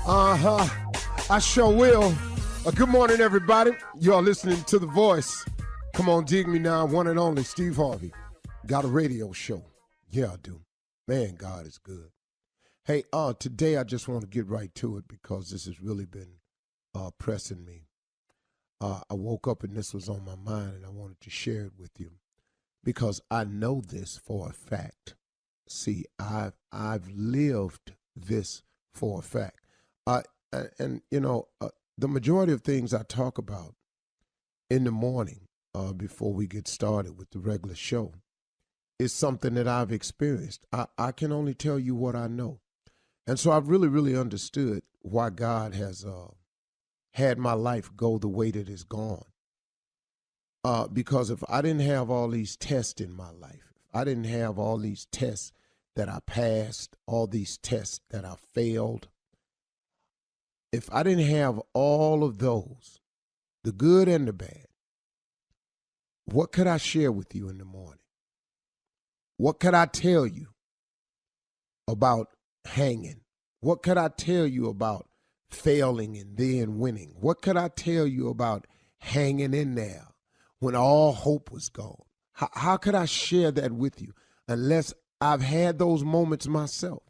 I sure will. Good morning, everybody. You are listening to The Voice. Come on, dig me now. One and only Steve Harvey. Got a radio show. Yeah, I do. Man, God is good. Hey, today I just want to get right to it because this has really been pressing me. I woke up and this was on my mind and I wanted to share it with you because I know this for a fact. See, I've lived this for a fact. The majority of things I talk about in the morning before we get started with the regular show is something that I've experienced. I can only tell you what I know. And so I've really, really understood why God has had my life go the way that it's gone. Because if I didn't have all these tests in my life, if I didn't have all these tests that I passed, all these tests that I failed, if I didn't have all of those, the good and the bad, what could I share with you in the morning? What could I tell you about hanging? What could I tell you about failing and then winning? What could I tell you about hanging in there when all hope was gone? How could I share that with you unless I've had those moments myself?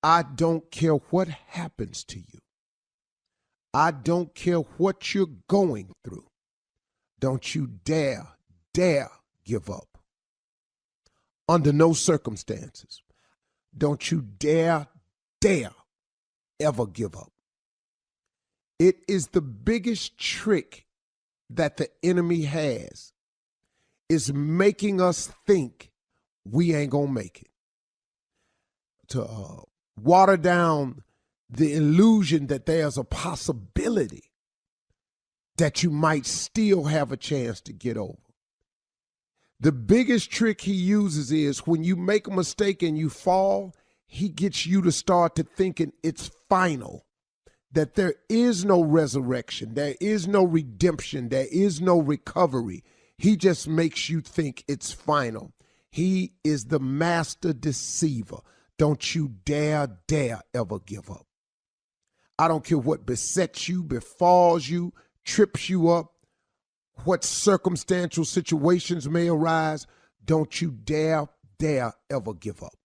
I don't care what happens to you. I don't care what you're going through. Don't you dare give up. Under no circumstances. Don't you dare ever give up. It is the biggest trick that the enemy has, is making us think we ain't gonna make it. To water down the illusion that there's a possibility that you might still have a chance to get over. The biggest trick he uses is when you make a mistake and you fall, he gets you to start to thinking it's final, that there is no resurrection, there is no redemption, there is no recovery. He just makes you think it's final. He is the master deceiver. Don't you dare ever give up. I don't care what besets you, befalls you, trips you up, what circumstantial situations may arise. Don't you dare ever give up.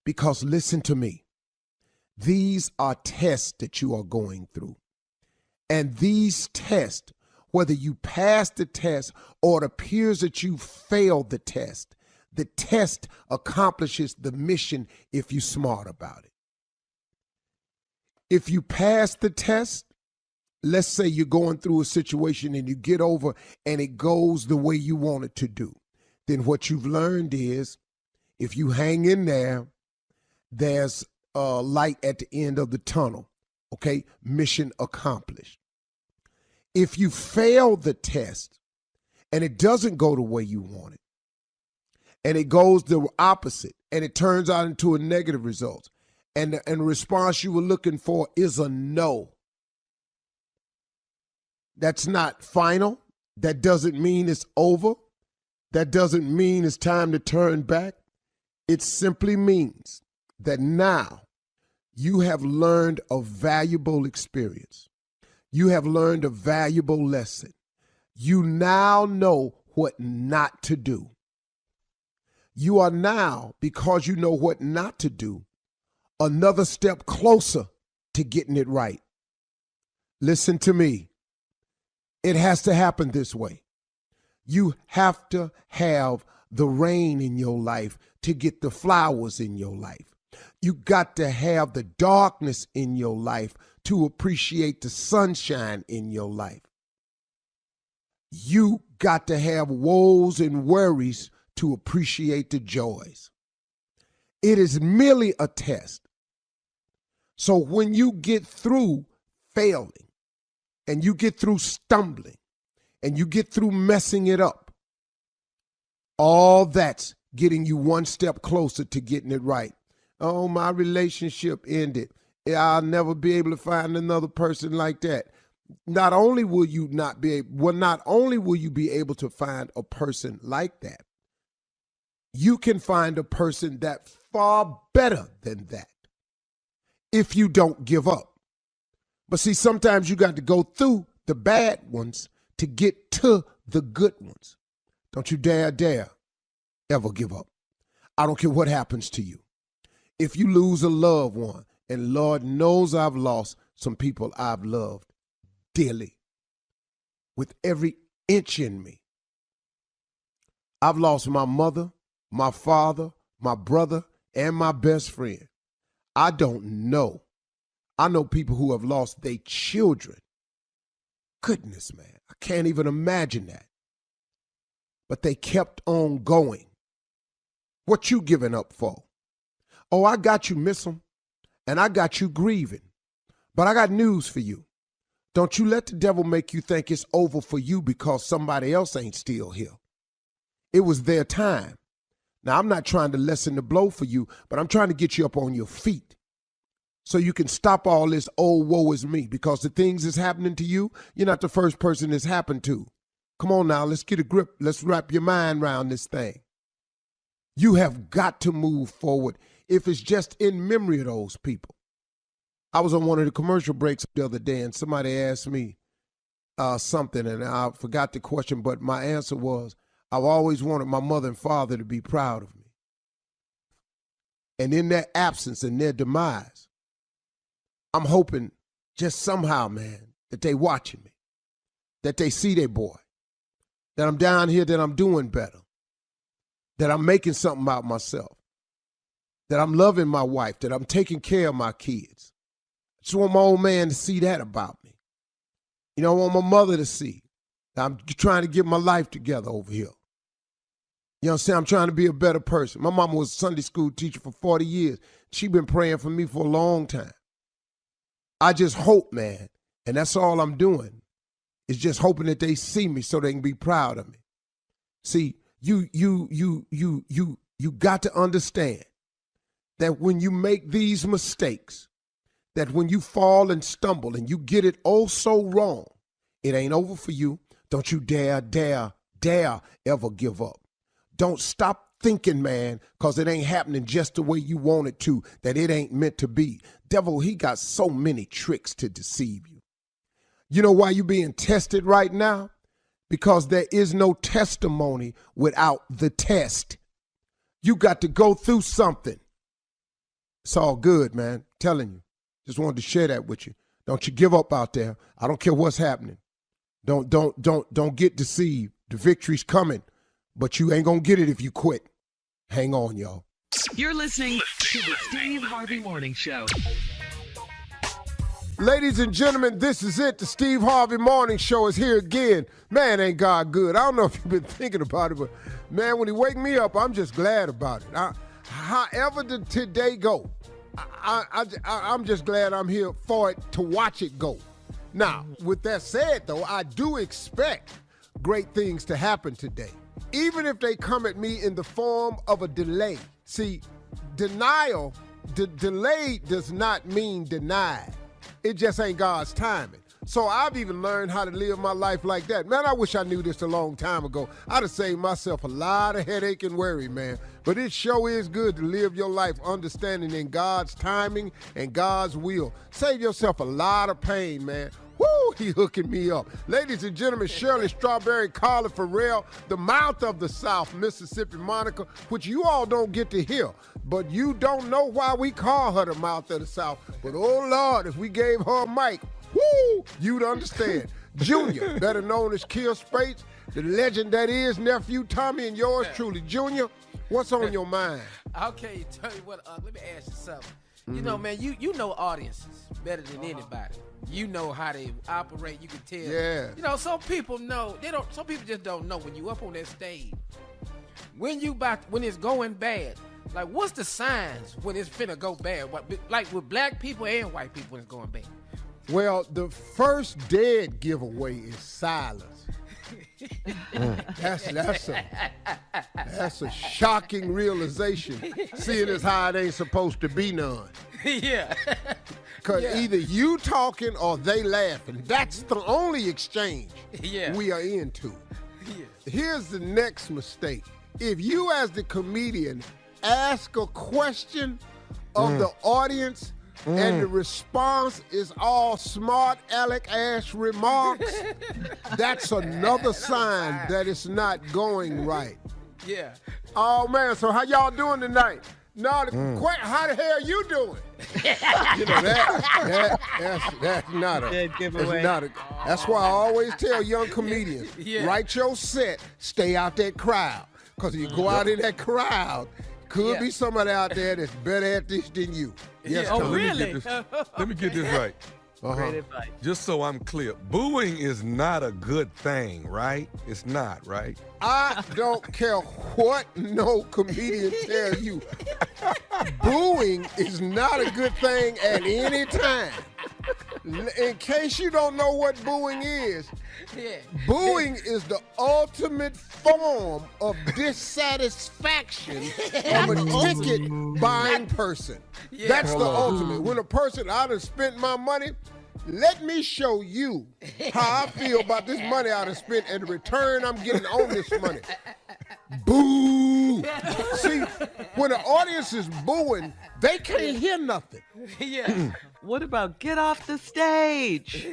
Because listen to me, these are tests that you are going through. And these tests, whether you pass the test or it appears that you failed the test accomplishes the mission if you're smart about it. If you pass the test, let's say you're going through a situation and you get over and it goes the way you want it to do, then what you've learned is if you hang in there, there's a light at the end of the tunnel, okay? Mission accomplished. If you fail the test and it doesn't go the way you want it, and it goes the opposite, and it turns out into a negative result, and the response you were looking for is a no. That's not final. That doesn't mean it's over. That doesn't mean it's time to turn back. It simply means that now you have learned a valuable experience. You have learned a valuable lesson. You now know what not to do. You are now, because you know what not to do, another step closer to getting it right. Listen to me. It has to happen this way. You have to have the rain in your life to get the flowers in your life. You got to have the darkness in your life to appreciate the sunshine in your life. You got to have woes and worries to appreciate the joys. It is merely a test. So when you get through failing and you get through stumbling and you get through messing it up, all that's getting you one step closer to getting it right. Oh, my relationship ended. I'll never be able to find another person like that. Not only will you be able to find a person like that, you can find a person that far better than that. if you don't give up. But see, sometimes you got to go through the bad ones to get to the good ones. Don't you dare ever give up. I don't care what happens to you. If you lose a loved one, and Lord knows I've lost some people I've loved dearly with every inch in me. I've lost my mother, my father, my brother, and my best friend. I don't know. I know people who have lost their children. Goodness, man, I can't even imagine that. But they kept on going. What you giving up for? Oh, I got you, miss 'em, and I got you grieving. But I got news for you. Don't you let the devil make you think it's over for you because somebody else ain't still here. It was their time. Now, I'm not trying to lessen the blow for you, but I'm trying to get you up on your feet so you can stop all this, oh, woe is me, because the things that's happening to you, you're not the first person it's happened to. Come on now, let's get a grip. Let's wrap your mind around this thing. You have got to move forward if it's just in memory of those people. I was on one of the commercial breaks the other day, and somebody asked me something, and I forgot the question, but my answer was, I've always wanted my mother and father to be proud of me. And in their absence and their demise, I'm hoping just somehow, man, that they watching me, that they see their boy, that I'm down here, that I'm doing better, that I'm making something out of myself, that I'm loving my wife, that I'm taking care of my kids. I just want my old man to see that about me. You know, I want my mother to see that I'm trying to get my life together over here. You know what I'm saying? I'm trying to be a better person. My mama was a Sunday school teacher for 40 years. She been praying for me for a long time. I just hope, man, and that's all I'm doing, is just hoping that they see me so they can be proud of me. See, you got to understand that when you make these mistakes, that when you fall and stumble and you get it oh so wrong, it ain't over for you. Don't you dare ever give up. Don't stop thinking, man, because it ain't happening just the way you want it to, that it ain't meant to be. Devil, he got so many tricks to deceive you. You know why you're being tested right now? Because there is no testimony without the test. You got to go through something. It's all good, man. I'm telling you. Just wanted to share that with you. Don't you give up out there. I don't care what's happening. Don't get deceived. The victory's coming. But you ain't going to get it if you quit. Hang on, y'all. You're listening to the Steve Harvey Morning Show. Ladies and gentlemen, this is it. The Steve Harvey Morning Show is here again. Man, ain't God good. I don't know if you've been thinking about it, but, man, when he wake me up, I'm just glad about it. However did today go, I'm just glad I'm here for it to watch it go. Now, with that said, though, I do expect great things to happen today, even if they come at me in the form of a delay. See, delay does not mean denied. It just ain't God's timing. So I've even learned how to live my life like that. Man, I wish I knew this a long time ago. I'd have saved myself a lot of headache and worry, man. But it sure is good to live your life understanding in God's timing and God's will. Save yourself a lot of pain, man. Woo, he hooking me up. Ladies and gentlemen, Shirley Strawberry, Carla Farrell, the mouth of the South, Mississippi Monica, which you all don't get to hear. But you don't know why we call her the mouth of the South. But oh, Lord, if we gave her a mic, woo, you'd understand. Junior, better known as Kill Spates, the legend that is Nephew Tommy, and yours truly. Junior, what's on your mind? Okay, tell you what, let me ask you something. You know, man, you know audiences better than anybody. You know how they operate. You can tell. Yeah. You know, some people know. Some people just don't know when you up on that stage. When it's going bad, like what's the signs when it's finna go bad? Like with black people and white people when it's going bad. Well, the first dead giveaway is silence. That's a shocking realization, seeing as how it ain't supposed to be none. Yeah. Because either you talking or they laughing. That's the only exchange we are into. Yeah. Here's the next mistake. If you as the comedian ask a question of the audience and the response is all smart aleck ass remarks, that's another sign that it's not going right. Yeah. Oh man, so how y'all doing tonight? No, how the hell you doing? You know that's not a giveaway. That's why I always tell young comedians, write your set, stay out that crowd. Because if you go out in that crowd, could be somebody out there that's better at this than you. Yes, Oh, Tom. really? Let me get this right. Great advice. Just so I'm clear, booing is not a good thing, right? It's not, right? I don't care what no comedian tell you. Booing is not a good thing at any time. In case you don't know what booing is, booing is the ultimate form of dissatisfaction of a ticket buying person. That's the ultimate. When a person, I done spent my money, let me show you how I feel about this money I done spent and the return I'm getting on this money. Boo! See, when the audience is booing, they can't hear nothing. What about get off the stage?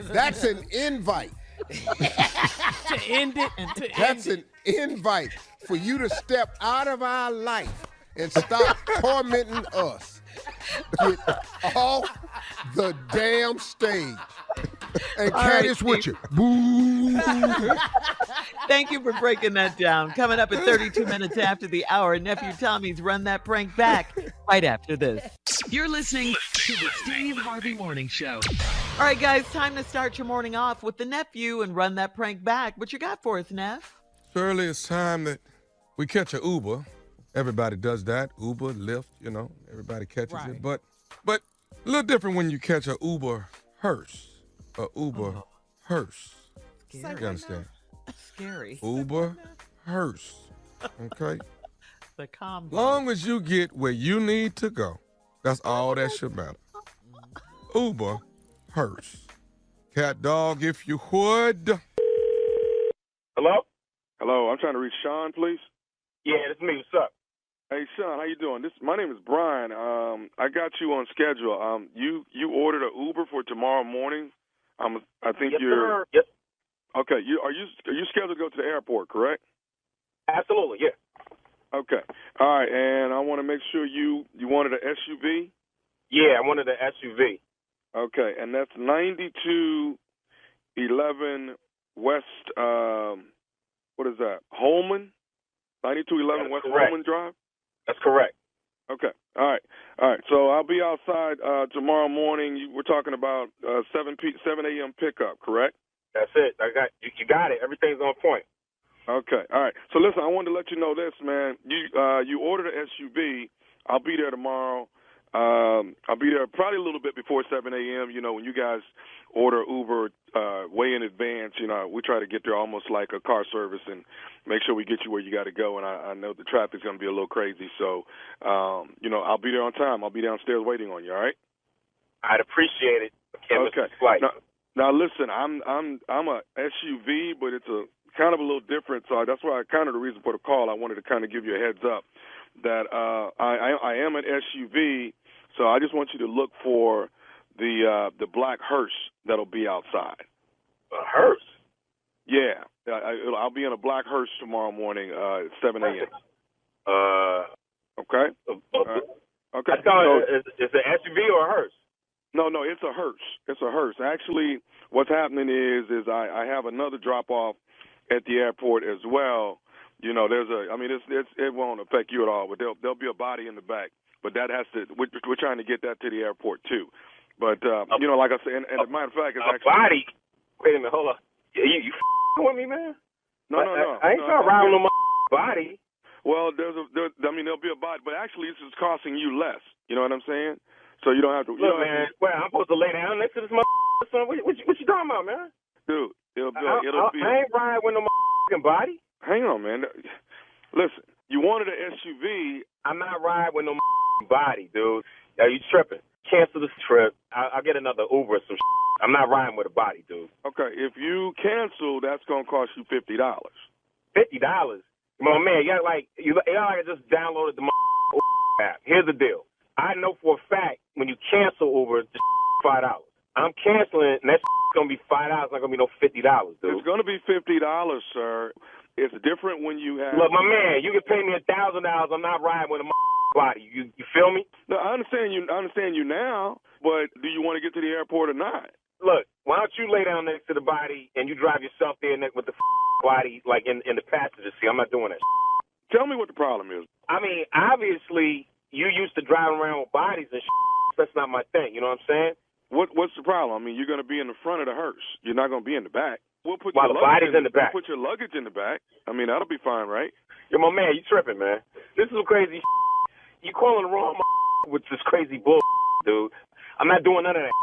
That's an invite. To end it and to That's an invite for you to step out of our life and stop tormenting us. Get off the damn stage. And Candace with you. Boo! Thank you for breaking that down. Coming up at 32 minutes after the hour, Nephew Tommy's Run That Prank Back right after this. You're listening to the Steve Harvey Morning Show. All right, guys, time to start your morning off with the nephew and Run That Prank Back. What you got for us, Neff? Surely it's time that we catch an Uber. Everybody does that. Uber, Lyft, everybody catches it. But a little different when you catch a Uber hearse. A Uber hearse. Scary. You understand? Scary. Uber hearse. Okay? The combo. Long as you get where you need to go, that's all that should matter. Uber hearse. Cat dog, if you would. Hello? Hello, I'm trying to reach Sean, please. Yeah, it's me. What's up? Hey, Sean, how you doing? My name is Brian. I got you on schedule. You ordered an Uber for tomorrow morning. I think yes, you're. Sir. Yes. Okay. Are you scheduled to go to the airport? Correct. Absolutely. Yeah. Okay. All right. And I want to make sure you wanted an SUV. Yeah, I wanted an SUV. Okay, and that's 9211 West. What is that? Holman. 9211 West correct. Holman Drive. That's correct. Okay. All right. So I'll be outside tomorrow morning. We're talking about 7 a.m. pickup, correct? That's it. You got it. Everything's on point. Okay. All right. So listen, I wanted to let you know this, man. You ordered an SUV. I'll be there tomorrow. I'll be there probably a little bit before 7 a.m. When you guys order Uber way in advance, we try to get there almost like a car service and make sure we get you where you got to go. And I know the traffic's going to be a little crazy. So, I'll be there on time. I'll be downstairs waiting on you, all right? I'd appreciate it. Okay. Now, listen, I'm a SUV, but it's a kind of a little different. So that's why kind of the reason for the call. I wanted to kind of give you a heads up that I am an SUV. So I just want you to look for the black hearse that'll be outside. A hearse? Yeah. I'll be in a black hearse tomorrow morning at 7 a.m. Okay? Okay. Is it an SUV or a hearse? No, it's a hearse. It's a hearse. Actually, what's happening is I have another drop-off at the airport as well. It won't affect you at all, but there'll be a body in the back. But that has to. We're trying to get that to the airport too. But like I said, and as a matter of fact, it's actually body. Wait a minute, hold on. You with me, man? No. I ain't trying to ride with no body. Well, there'll be a body, but actually, this is costing you less. You know what I'm saying? So you don't have to. Look, man. Well, I'm supposed to lay down next to this son. What you talking about, man? Dude, it'll be. I ain't riding with no body. Hang on, man. Listen, you wanted an SUV. I'm not riding with no body, dude. Are you tripping? Cancel this trip. I'll get another Uber or some I'm not riding with a body, dude. Okay, if you cancel, that's going to cost you $50. $50? Come on, man. You got like I just downloaded the app. Here's the deal. I know for a fact when you cancel Uber, it's $5. I'm canceling, and that's going to be $5. It's not going to be no $50, dude. It's going to be $50, sir. It's different when you have. Look, my man, you can pay me $1,000. I'm not riding with a body. You feel me? No, I understand you. I understand you now, but do you want to get to the airport or not? Look, why don't you lay down next to the body and you drive yourself there with the body, like in the passenger seat? I'm not doing that. Tell me what the problem is. I mean, obviously, you used to driving around with bodies and That's not my thing. You know what I'm saying? What's the problem? I mean, you're going to be in the front of the hearse. You're not going to be in the back. We'll put While your the body's in the back. We'll put your luggage in the back. I mean, that'll be fine, right? Yo, my man, you tripping, man. This is crazy. You calling the wrong with this crazy bull, dude. I'm not doing none of that.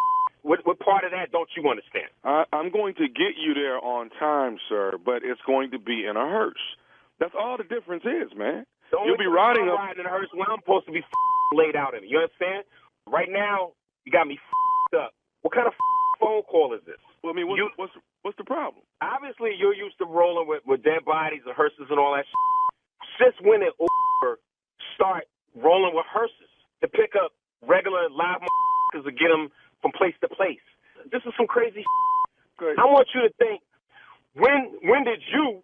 What part of that don't you understand? I'm going to get you there on time, sir, but it's going to be in a hearse. That's all the difference is, man. You'll be riding in a hearse when I'm supposed to be laid out in it. You understand? Right now, you got me up. What kind of phone call is this? Well, I mean, what's the problem? Obviously, you're used to rolling with dead bodies and hearses and all that shit. Since when did Uber start rolling with hearses to pick up regular live motherfuckers to get them from place to place? This is some crazy shit. I want you to think, when did you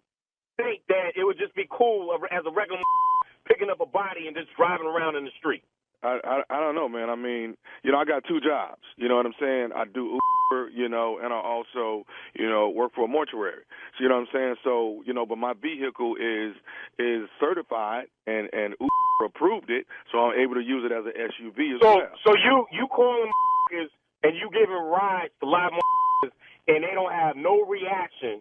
think that it would just be cool as a regular picking up a body and just driving around in the street? I don't know, man. I mean, I got two jobs. You know what I'm saying? I do Uber, and I also, work for a mortuary. So, you know what I'm saying? So, but my vehicle is certified and Uber approved it, so I'm able to use it as an SUV as well. So you calling and you giving rides to live and they don't have no reaction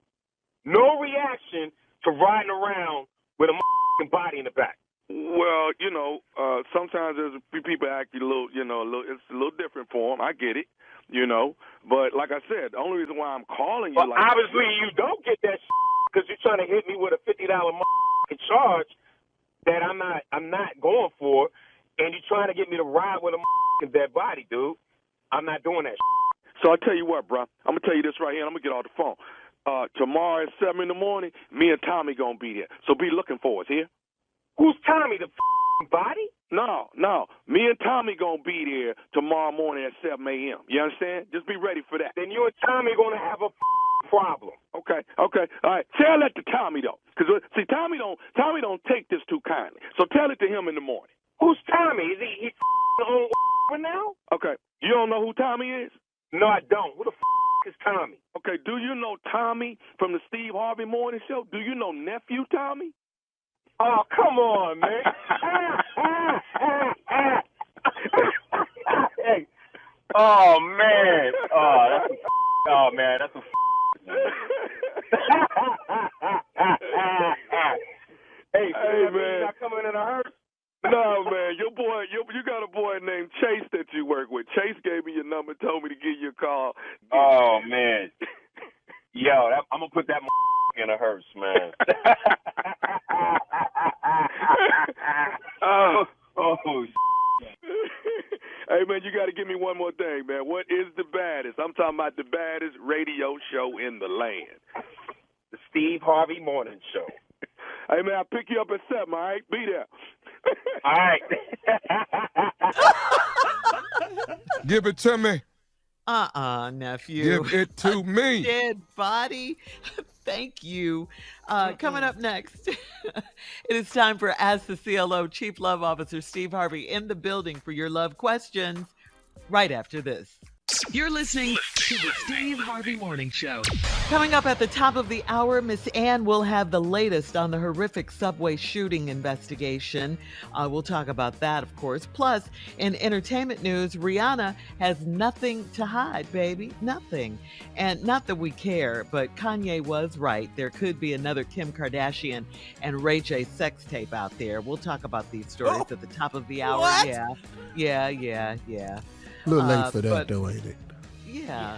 to riding around with a body in the back. Well, sometimes there's people act a little, it's a little different for them. I get it, But like I said, the only reason why I'm calling you, obviously you don't get that because you're trying to hit me with a $50 charge that I'm not going for, and you're trying to get me to ride with a dead body, dude. I'm not doing that. So I tell you what, bro. I'm gonna tell you this right here, and I'm gonna get off the phone. Tomorrow at 7 in the morning, me and Tommy gonna be there. So be looking for us here. Who's Tommy, the body? No. Me and Tommy gonna be there tomorrow morning at 7 a.m. You understand? Just be ready for that. Then you and Tommy gonna have a problem. Okay. All right. Tell that to Tommy though, because see, Tommy don't take this too kindly. So tell it to him in the morning. Who's Tommy? Is he on now? Okay. You don't know who Tommy is? No, I don't. Who the is Tommy? Okay. Do you know Tommy from the Steve Harvey Morning Show? Do you know nephew Tommy? Oh, come on, man. Hey. Oh, man. That's a Hey, man. You not coming in a hearse? No, man. Your boy, you got a boy named Chase that you work with. Chase gave me your number, told me to give you a call. Oh, man. Yo, I'm going to put that in a hearse, man. Hey, man, you got to give me one more thing, man. What is the baddest? I'm talking about the baddest radio show in the land. The Steve Harvey Morning Show. Hey, man, I'll pick you up at 7, all right? Be there. All right. Give it to me. Nephew. Give it to me. Dead body. Thank you. Coming up next, it is time for Ask the CLO. Chief Love Officer Steve Harvey in the building for your love questions right after this. You're listening to the Steve Harvey Morning Show. Coming up at the top of the hour, Miss Ann will have the latest on the horrific subway shooting investigation. We'll talk about that, of course. Plus, in entertainment news, Rihanna has nothing to hide, baby. Nothing. And not that we care, but Kanye was right. There could be another Kim Kardashian and Ray J sex tape out there. We'll talk about these stories at the top of the hour. What? Yeah. A little late for that, though, ain't it? Yeah.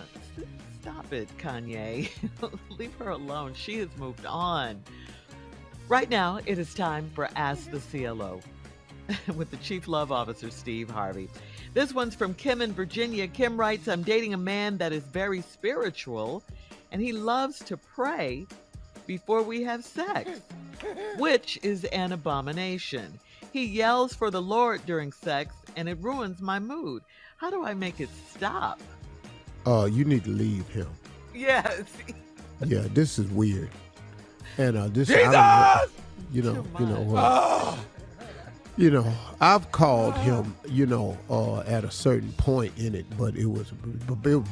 Stop it, Kanye. Leave her alone. She has moved on. Right now, it is time for Ask the CLO with the Chief Love Officer, Steve Harvey. This one's from Kim in Virginia. Kim writes, I'm dating a man that is very spiritual, and he loves to pray before we have sex, which is an abomination. He yells for the Lord during sex and it ruins my mood. How do I make it stop? You need to leave him. Yes. Yeah, this is weird. And this, Jesus! I don't, you know, I've called him, at a certain point in it, but it was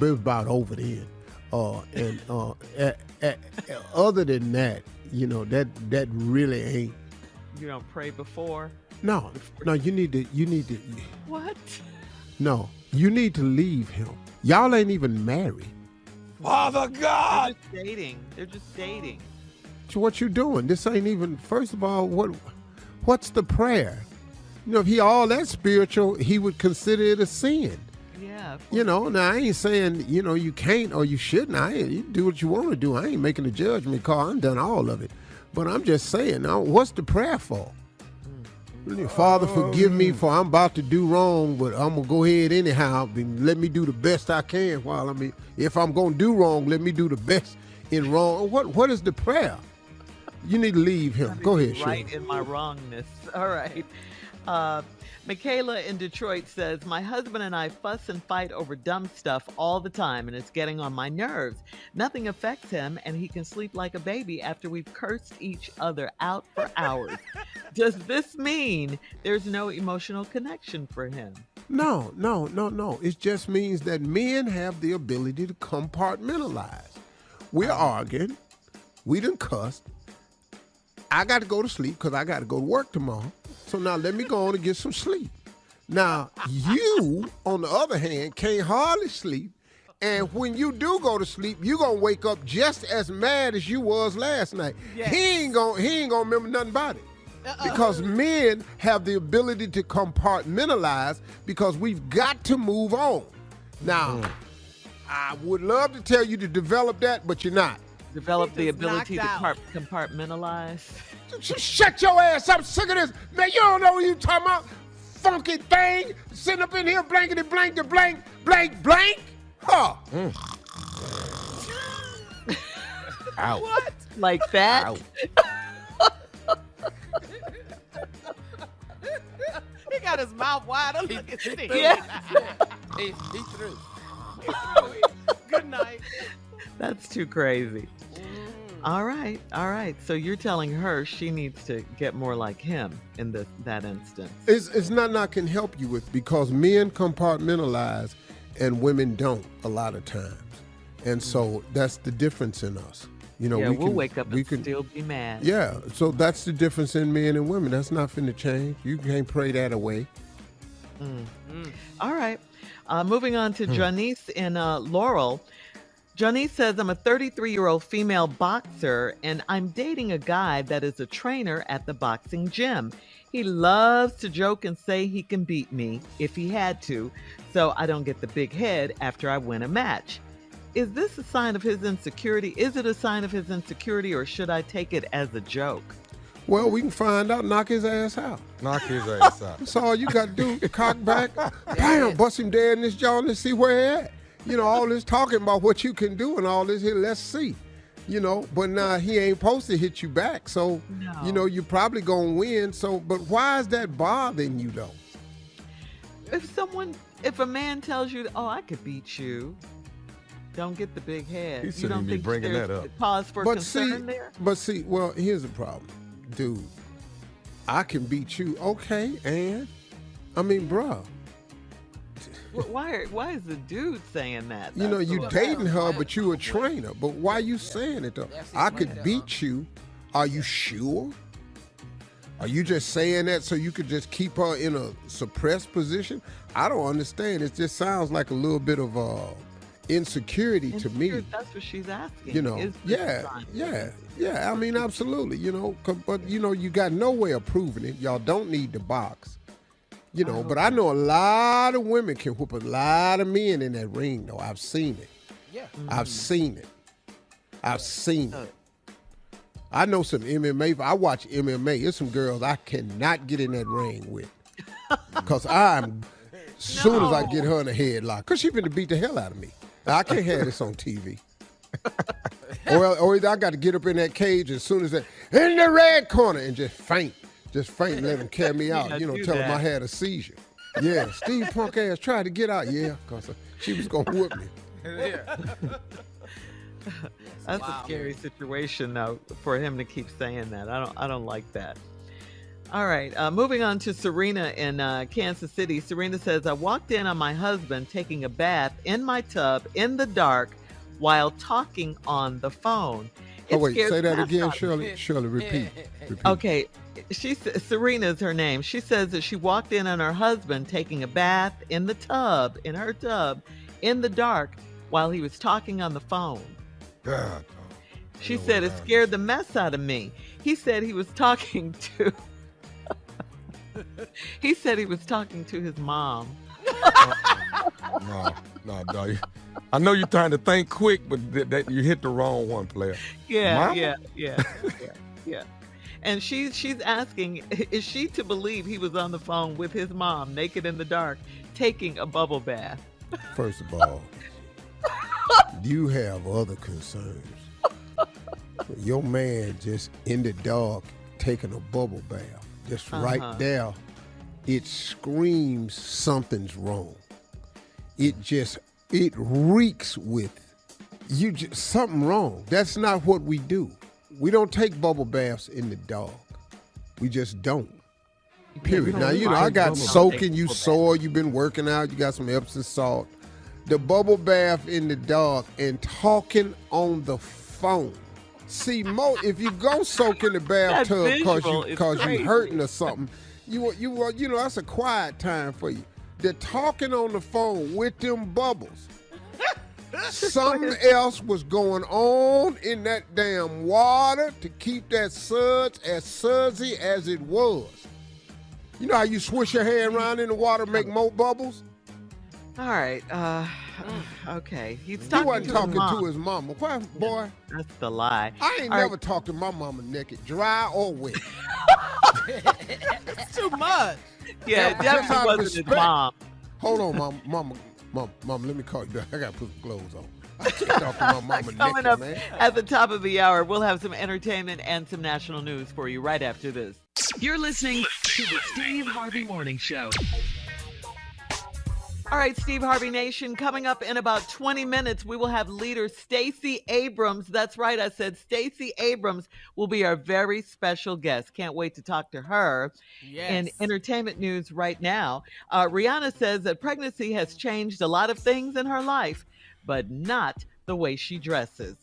about over then. Other than that, that really ain't. You don't pray before? No, you need to. What? No, you need to leave him. Y'all ain't even married. Father God! They're just dating. So what you doing? This ain't even. First of all, what's the prayer? If he all that spiritual, he would consider it a sin. Yeah. Now I ain't saying you can't or you shouldn't. You do what you want to do. I ain't making a judgment call. I've done all of it, but I'm just saying. Now, what's the prayer for? Father, forgive me for I'm about to do wrong, but I'm gonna go ahead anyhow. Let me do the best I can. If I'm gonna do wrong, let me do the best in wrong. What is the prayer? You need to leave him. Go ahead, right Shirley. in my wrongness. All right. Michaela in Detroit says, my husband and I fuss and fight over dumb stuff all the time, and it's getting on my nerves. Nothing affects him, and he can sleep like a baby after we've cursed each other out for hours. Does this mean there's no emotional connection for him? No. It just means that men have the ability to compartmentalize. We're arguing. We done cussed. I got to go to sleep because I got to go to work tomorrow. So now let me go on and get some sleep. Now, you, on the other hand, can't hardly sleep. And when you do go to sleep, you're going to wake up just as mad as you was last night. Yes. He ain't gonna remember nothing about it. Because men have the ability to compartmentalize because we've got to move on. Now, I would love to tell you to develop that, but you're not. Develop the ability to compartmentalize. Shut your ass up. I'm sick of this. Man, you don't know what you talking about. Funky thing. Sitting up in here blankety blank to blank, blank, blank. Huh. Ouch. What? Like that? Ouch. He got his mouth wide open. Yeah. He through. Good night. That's too crazy. All right. So you're telling her she needs to get more like him in that instance. It's not I can help you with because men compartmentalize and women don't a lot of times. And so that's the difference in us. We'll wake up and still be mad. Yeah, so that's the difference in men and women. That's not finna change. You can't pray that away. All right. Moving on to Janice in Laurel. Janice says, I'm a 33-year-old female boxer, and I'm dating a guy that is a trainer at the boxing gym. He loves to joke and say he can beat me if he had to, so I don't get the big head after I win a match. Is this a sign of his insecurity? Is it a sign of his insecurity, or should I take it as a joke? Well, we can find out. Knock his ass out. Knock his ass out. That's all you got to do. Cock back. Bam, bust him dead in his jaw and see where he at. All this talking about what you can do and all this here, let's see. But now he ain't supposed to hit you back. So, no. You're probably going to win. So, but why is that bothering you, though? If a man tells you, oh, I could beat you, don't get the big head. He shouldn't be bringing that up. Cause for concern there? But see, well, here's the problem. Dude, I can beat you. Okay, and? Bruh. Why is the dude saying that? You dating her, but you a trainer. But why you saying it, though? I could beat you. Are you sure? Are you just saying that so you could just keep her in a suppressed position? I don't understand. It just sounds like a little bit of insecurity to me. That's what she's asking. Yeah. Absolutely. But you got no way of proving it. Y'all don't need to box. But I know a lot of women can whoop a lot of men in that ring, though. I've seen it. Yeah. I've seen it. I know some MMA. I watch MMA. There's some girls I cannot get in that ring with. Because soon as I get her in a headlock, because she finna beat the hell out of me. I can't have this on TV. or either I got to get up in that cage as soon as in the red corner and just faint. And let them carry me out, tell them I had a seizure. Yeah, Steve punk ass tried to get out. Yeah, because she was going to whoop me. Yeah. That's a scary situation, though, for him to keep saying that. I don't like that. All right, moving on to Serena in Kansas City. Serena says, I walked in on my husband taking a bath in my tub in the dark while talking on the phone. Oh, wait, say that again, Shirley. Shirley, repeat. Okay, Serena's her name. She says that she walked in on her husband taking a bath in her tub, in the dark while he was talking on the phone. God. She said it scared the mess out of me. He said he was talking to his mom. No, dog. I know you're trying to think quick, but that you hit the wrong one, player. Yeah. And she's asking, is she to believe he was on the phone with his mom, naked in the dark, taking a bubble bath? First of all, you have other concerns. Your man just in the dark taking a bubble bath, just right there, it screams something's wrong. It reeks with something wrong. That's not what we do. We don't take bubble baths in the dark. We just don't. Period. Now, I got soaking, you sore, you've been working out, you got some Epsom salt. The bubble bath in the dark and talking on the phone. See, if you go soak in the bathtub because you hurting or something, that's a quiet time for you. The talking on the phone with them bubbles. Something else was going on in that damn water to keep that suds as sudsy as it was. You know how you swish your hand around in the water to make more bubbles? All right. Okay. He wasn't talking to his mama. Why, boy? That's the lie. I ain't never talked to my mama naked, dry or wet. It's too much. Yeah, it definitely wasn't his mom. Hold on, mama, let me call you back. I got to put some clothes on. I can't talk to my mama Coming naked, up man. at the top of the hour, we'll have some entertainment and some national news for you right after this. You're listening to the Steve Harvey Morning Show. All right, Steve Harvey Nation, coming up in about 20 minutes, we will have leader Stacey Abrams. That's right, I said Stacey Abrams will be our very special guest. Can't wait to talk to her. Yes. In entertainment news right now, Rihanna says that pregnancy has changed a lot of things in her life, but not the way she dresses.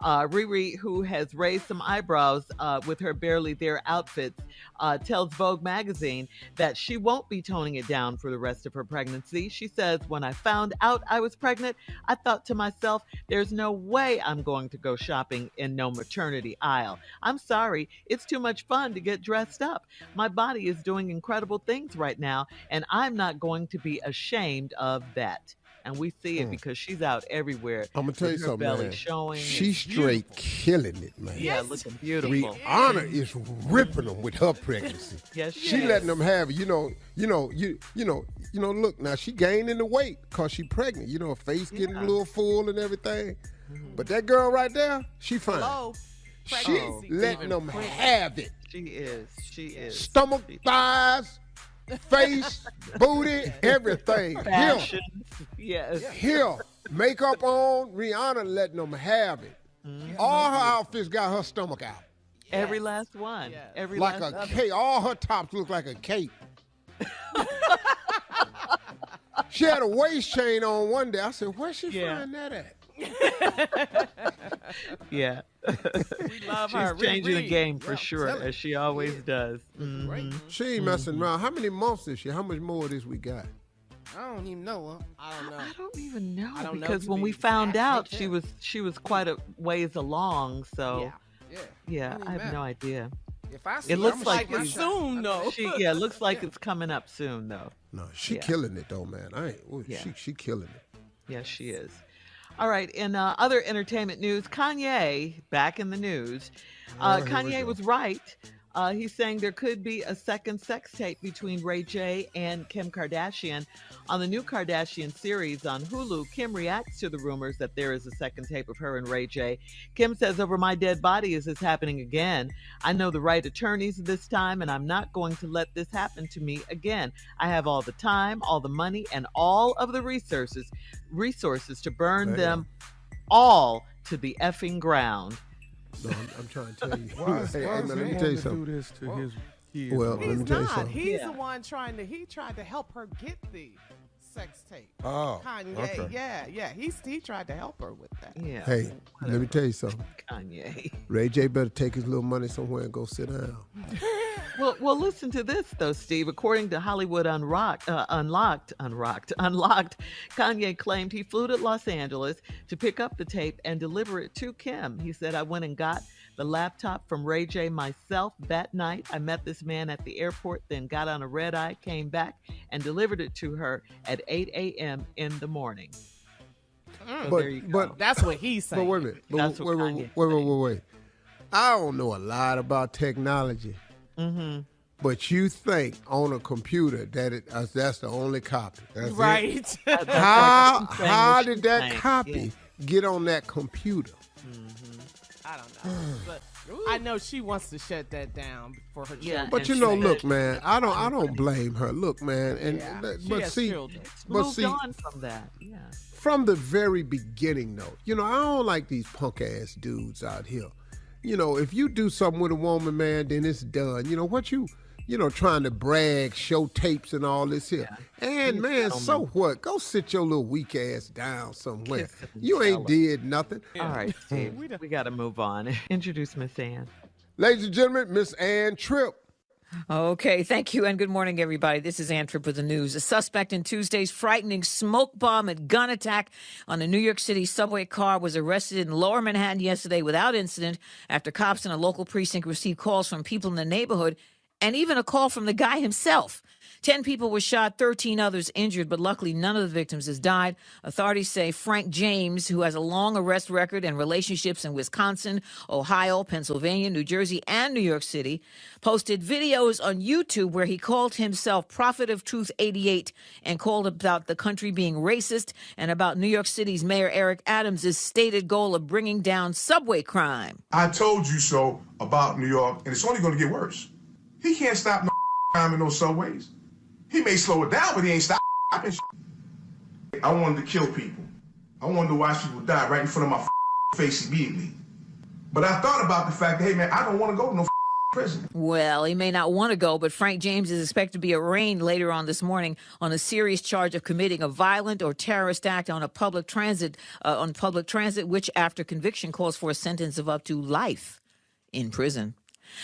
RiRi, who has raised some eyebrows with her barely there outfits, tells Vogue magazine that she won't be toning it down for the rest of her pregnancy. She says, when I found out I was pregnant, I thought to myself, there's no way I'm going to go shopping in no maternity aisle. I'm sorry, it's too much fun to get dressed up. My body is doing incredible things right now, and I'm not going to be ashamed of that. And we see it because she's out everywhere. I'm going to tell you something, belly man. showing. She's straight killing it, man. Yeah, looking beautiful. Rihanna is ripping them with her pregnancy. Yes, she letting them have it. Look, now she gaining the weight because she pregnant. Her face getting a little full and everything. But that girl right there, she fine. She letting them have it. She is. Stomach, thighs, face, booty, everything. Fashion. Yes. Here, makeup on, Rihanna letting them have it. All her outfits got her stomach out. Every last one. Yes. Every Like last a cape. All her tops look like a cape. She had a waist chain on one day. I said, where'd she find that at? Yeah. We love her. She's changing the game for Yeah, sure, as she always does. She ain't messing around. How many months is she? How much more of this we got? I don't even know. I don't know. I don't even know, I don't know because to when be we found exact. out, Me she too. was quite a ways along. So Yeah. I have no idea. If I see It looks I'm like gonna it's shout my soon, though. It looks like it's coming up soon, though. No, she killing it though, man. She killing it. Yes, she is. All right. In other entertainment news, Kanye back in the news. Here we Kanye go. was right He's saying there could be a second sex tape between Ray J and Kim Kardashian. On the new Kardashian series on Hulu, Kim reacts to the rumors that there is a second tape of her and Ray J. Kim says, "Over my dead body is this happening again. I know the right attorneys this time, and I'm not going to let this happen to me again. I have all the time, all the money, and all of the resources to burn them all to the effing ground." No, I'm trying to tell you. Let me tell you something. Do this to his kids. Well, let me tell you something. He's the one tried to help her get the sex tape. Oh, Kanye, okay. yeah. He tried to help her with that. Yeah. Hey, let me tell you something. Kanye. Ray J better take his little money somewhere and go sit down. Well, listen to this though, Steve. According to Hollywood Unlocked, Kanye claimed he flew to Los Angeles to pick up the tape and deliver it to Kim. He said, "I went and got the laptop from Ray J myself that night. I met this man at the airport, then got on a red eye, came back, and delivered it to her at 8 a.m. in the morning." So there you go. But That's what he's saying. But wait a minute. That's what Kanye's saying. Wait. I don't know a lot about technology. Mm-hmm. But you think on a computer that that's the only copy. That's Right. it? How did that copy get on that computer? I don't know. But I know she wants to shut that down for her children. But look, man, I don't blame her. Look, man, but see, moved on from that. Yeah. From the very beginning, though, I don't like these punk ass dudes out here. If you do something with a woman, man, then it's done. What you trying to brag, show tapes and all this here. Yeah. And man, so what? Go sit your little weak ass down somewhere. You ain't did nothing. All right, Steve, we got to move on. Introduce Miss Ann. Ladies and gentlemen, Miss Ann Tripp. Okay, thank you, and good morning, everybody. This is Ann Tripp with the news. A suspect in Tuesday's frightening smoke bomb and gun attack on a New York City subway car was arrested in Lower Manhattan yesterday without incident after cops in a local precinct received calls from people in the neighborhood and even a call from the guy himself. 10 people were shot, 13 others injured, but luckily none of the victims has died. Authorities say Frank James, who has a long arrest record and relationships in Wisconsin, Ohio, Pennsylvania, New Jersey, and New York City, posted videos on YouTube where he called himself Prophet of Truth 88 and called about the country being racist and about New York City's Mayor Eric Adams' stated goal of bringing down subway crime. I told you so about New York, and it's only going to get worse. He can't stop no crime in those subways. He may slow it down, but he ain't stopping. I wanted to kill people. I wanted to watch people die right in front of my face immediately. But I thought about the fact that, hey, man, I don't want to go to no prison. Well, he may not want to go, but Frank James is expected to be arraigned later on this morning on a serious charge of committing a violent or terrorist act on public transit, which after conviction calls for a sentence of up to life in prison.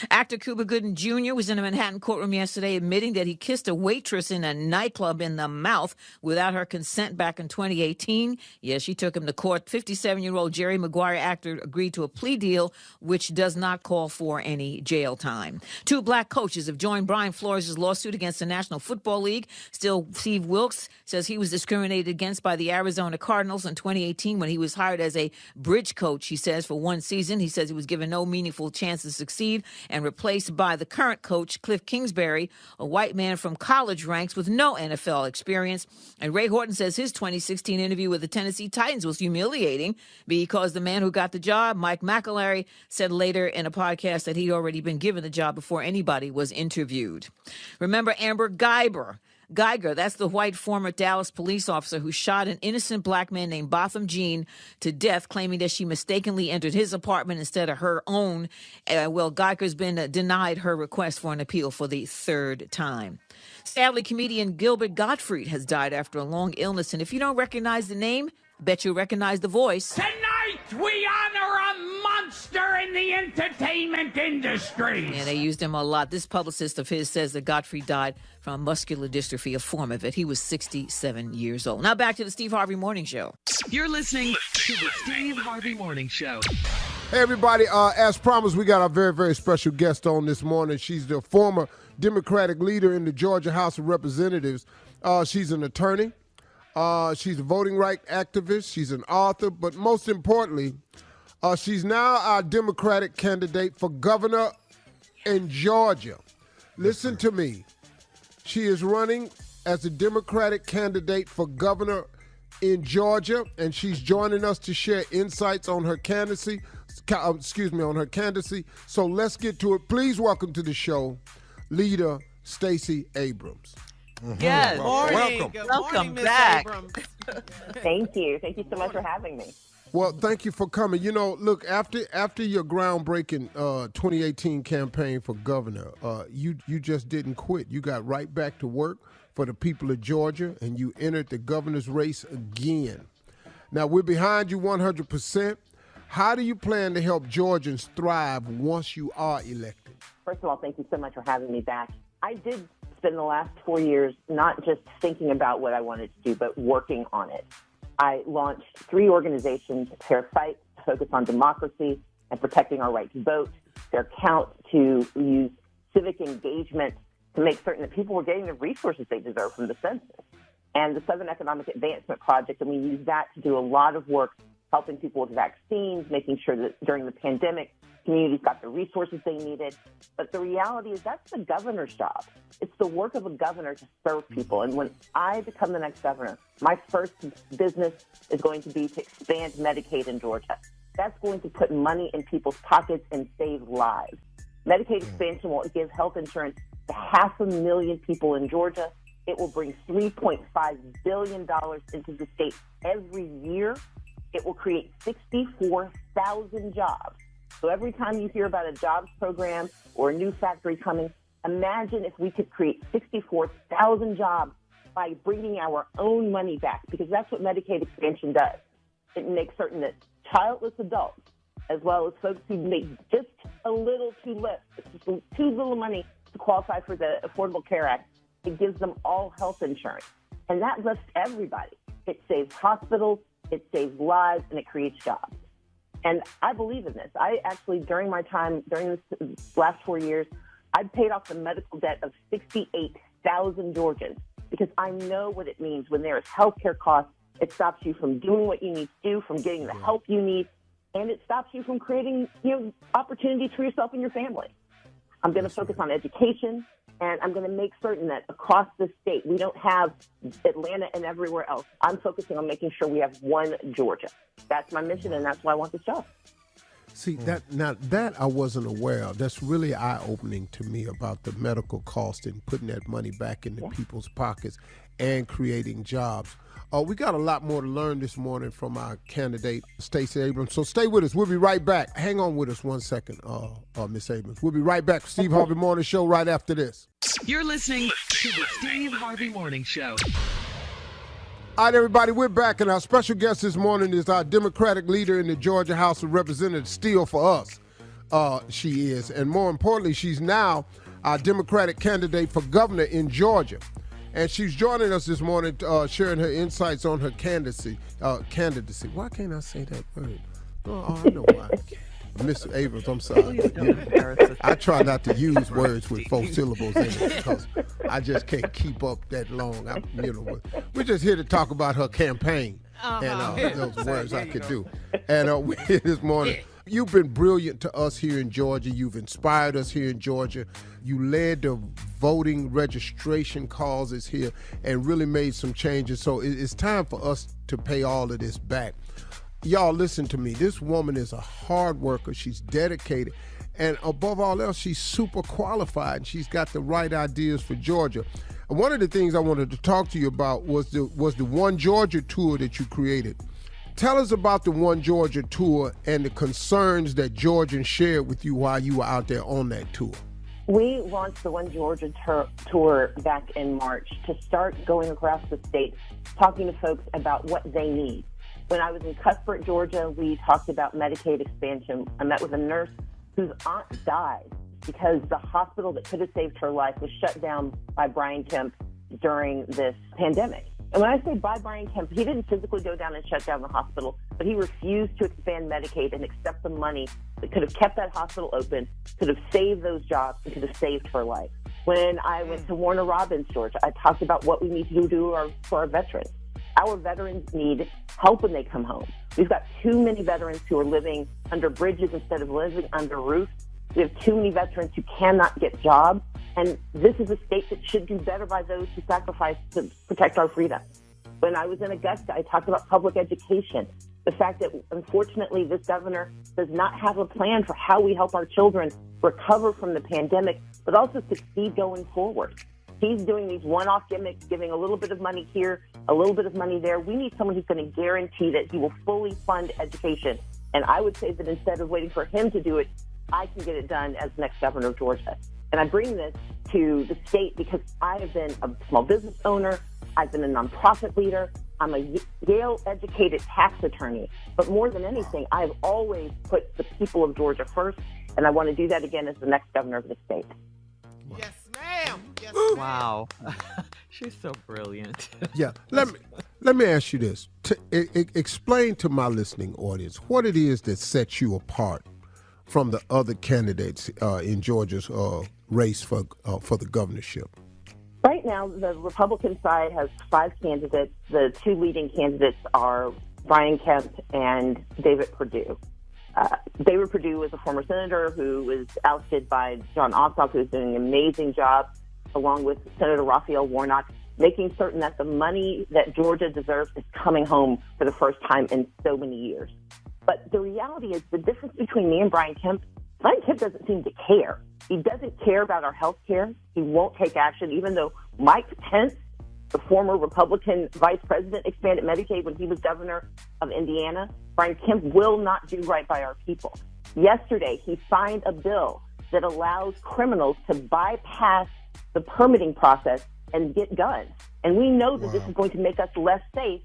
Actor Cuba Gooding Jr. was in a Manhattan courtroom yesterday admitting that he kissed a waitress in a nightclub in the mouth without her consent back in 2018. Yes, she took him to court. 57-year-old Jerry Maguire actor agreed to a plea deal, which does not call for any jail time. 2 black coaches have joined Brian Flores' lawsuit against the National Football League. Still, Steve Wilkes says he was discriminated against by the Arizona Cardinals in 2018 when he was hired as a bridge coach, he says, for 1 season. He says he was given no meaningful chance to succeed and replaced by the current coach, Cliff Kingsbury, a white man from college ranks with no NFL experience. And Ray Horton says his 2016 interview with the Tennessee Titans was humiliating because the man who got the job, Mike McAlary, said later in a podcast that he'd already been given the job before anybody was interviewed. Remember Amber Geiger, that's the white former Dallas police officer who shot an innocent black man named Botham Jean to death, claiming that she mistakenly entered his apartment instead of her own. Geiger's been denied her request for an appeal for the 3rd time. Sadly, comedian Gilbert Gottfried has died after a long illness, and if you don't recognize the name, bet you'll recognize the voice. Tonight, we honor a monster in the entertainment industry. Yeah, they used him a lot. This publicist of his says that Godfrey died from muscular dystrophy, a form of it. He was 67 years old. Now back to the Steve Harvey Morning Show. You're listening to the Steve Harvey Morning Show. Hey, everybody. As promised, we got our very, very special guest on this morning. She's the former Democratic leader in the Georgia House of Representatives. She's an attorney. She's a voting rights activist. She's an author. But most importantly, she's now our Democratic candidate for governor in Georgia. Listen to me. She is running as a Democratic candidate for governor in Georgia, and she's joining us to share insights on her candidacy. So let's get to it. Please welcome to the show, leader Stacey Abrams. Yes. Morning. Welcome back. Thank you. Thank you so much for having me. Well, thank you for coming. You know, look, after your groundbreaking 2018 campaign for governor, you just didn't quit. You got right back to work for the people of Georgia, and you entered the governor's race again. Now, we're behind you 100%. How do you plan to help Georgians thrive once you are elected? First of all, thank you so much for having me back. I did spend the last 4 years not just thinking about what I wanted to do, but working on it. I launched 3 organizations, Fair Fight, to focus on democracy and protecting our right to vote, Fair Count, to use civic engagement to make certain that people were getting the resources they deserve from the census, and the Southern Economic Advancement Project, and we used that to do a lot of work helping people with vaccines, making sure that during the pandemic, communities got the resources they needed. But the reality is that's the governor's job. It's the work of a governor to serve people. And when I become the next governor, my first business is going to be to expand Medicaid in Georgia. That's going to put money in people's pockets and save lives. Medicaid expansion will give health insurance to 500,000 people in Georgia. It will bring $3.5 billion into the state every year. It will create 64,000 jobs. So every time you hear about a jobs program or a new factory coming, imagine if we could create 64,000 jobs by bringing our own money back, because that's what Medicaid expansion does. It makes certain that childless adults, as well as folks who make just a little too little money to qualify for the Affordable Care Act, it gives them all health insurance. And that lifts everybody. It saves hospitals, it saves lives, and it creates jobs. And I believe in this. I actually, during my time, during this last 4 years, I paid off the medical debt of 68,000 Georgians, because I know what it means when there is healthcare costs. It stops you from doing what you need to do, from getting the help you need, and it stops you from creating, opportunities for yourself and your family. I'm going to focus on education, and I'm going to make certain that across the state, we don't have Atlanta and everywhere else. I'm focusing on making sure we have one Georgia. That's my mission, and that's why I want this job. See, that I wasn't aware of. That's really eye-opening to me about the medical cost and putting that money back into people's pockets and creating jobs. We got a lot more to learn this morning from our candidate, Stacey Abrams. So stay with us. We'll be right back. Hang on with us one second, Miss Abrams. We'll be right back. Steve Harvey Morning Show right after this. You're listening to the Steve Harvey Morning Show. All right, everybody, we're back, and our special guest this morning is our Democratic leader in the Georgia House of Representatives, still for us. She is. And more importantly, she's now our Democratic candidate for governor in Georgia. And she's joining us this morning, sharing her insights on her candidacy. Why can't I say that word? Oh, I know why. Miss Abrams, I'm sorry. I try not to use words with 4 syllables in it because I just can't keep up that long. We're just here to talk about her campaign and those words I could do. And we're here this morning. You've been brilliant to us here in Georgia. You've inspired us here in Georgia. You led the voting registration causes here and really made some changes. So it's time for us to pay all of this back. Y'all, listen to me. This woman is a hard worker. She's dedicated. And above all else, she's super qualified. And she's got the right ideas for Georgia. And one of the things I wanted to talk to you about was the One Georgia tour that you created. Tell us about the One Georgia tour and the concerns that Georgians shared with you while you were out there on that tour. We launched the One Georgia tour back in March to start going across the state, talking to folks about what they need. When I was in Cuthbert, Georgia, we talked about Medicaid expansion. I met with a nurse whose aunt died because the hospital that could have saved her life was shut down by Brian Kemp during this pandemic. And when I say by Brian Kemp, he didn't physically go down and shut down the hospital, but he refused to expand Medicaid and accept the money that could have kept that hospital open, could have saved those jobs, and could have saved her life. When I went to Warner Robins, Georgia, I talked about what we need to do for our veterans. Our veterans need help when they come home. We've got too many veterans who are living under bridges instead of living under roofs. We have too many veterans who cannot get jobs. And this is a state that should do better by those who sacrifice to protect our freedom. When I was in Augusta, I talked about public education. The fact that, unfortunately, this governor does not have a plan for how we help our children recover from the pandemic, but also succeed going forward. He's doing these one-off gimmicks, giving a little bit of money here, a little bit of money there. We need someone who's going to guarantee that he will fully fund education. And I would say that instead of waiting for him to do it, I can get it done as the next governor of Georgia. And I bring this to the state because I have been a small business owner. I've been a nonprofit leader. I'm a Yale-educated tax attorney. But more than anything, I've always put the people of Georgia first, and I want to do that again as the next governor of the state. Yes, ma'am. Yes, ma'am. Wow. She's so brilliant. Yeah. Let me ask you this. Explain to my listening audience what it is that sets you apart from the other candidates in Georgia's race for the governorship. Right now, the Republican side has 5 candidates. The 2 leading candidates are Brian Kemp and David Perdue. David Perdue is a former senator who was ousted by John Ossoff, who's doing an amazing job, along with Senator Raphael Warnock, making certain that the money that Georgia deserves is coming home for the first time in so many years. But the reality is the difference between me and Brian Kemp doesn't seem to care. He doesn't care about our health care. He won't take action, even though Mike Pence, the former Republican vice president, expanded Medicaid when he was governor of Indiana. Brian Kemp will not do right by our people. Yesterday, he signed a bill that allows criminals to bypass the permitting process and get guns. And we know that this is going to make us less safe.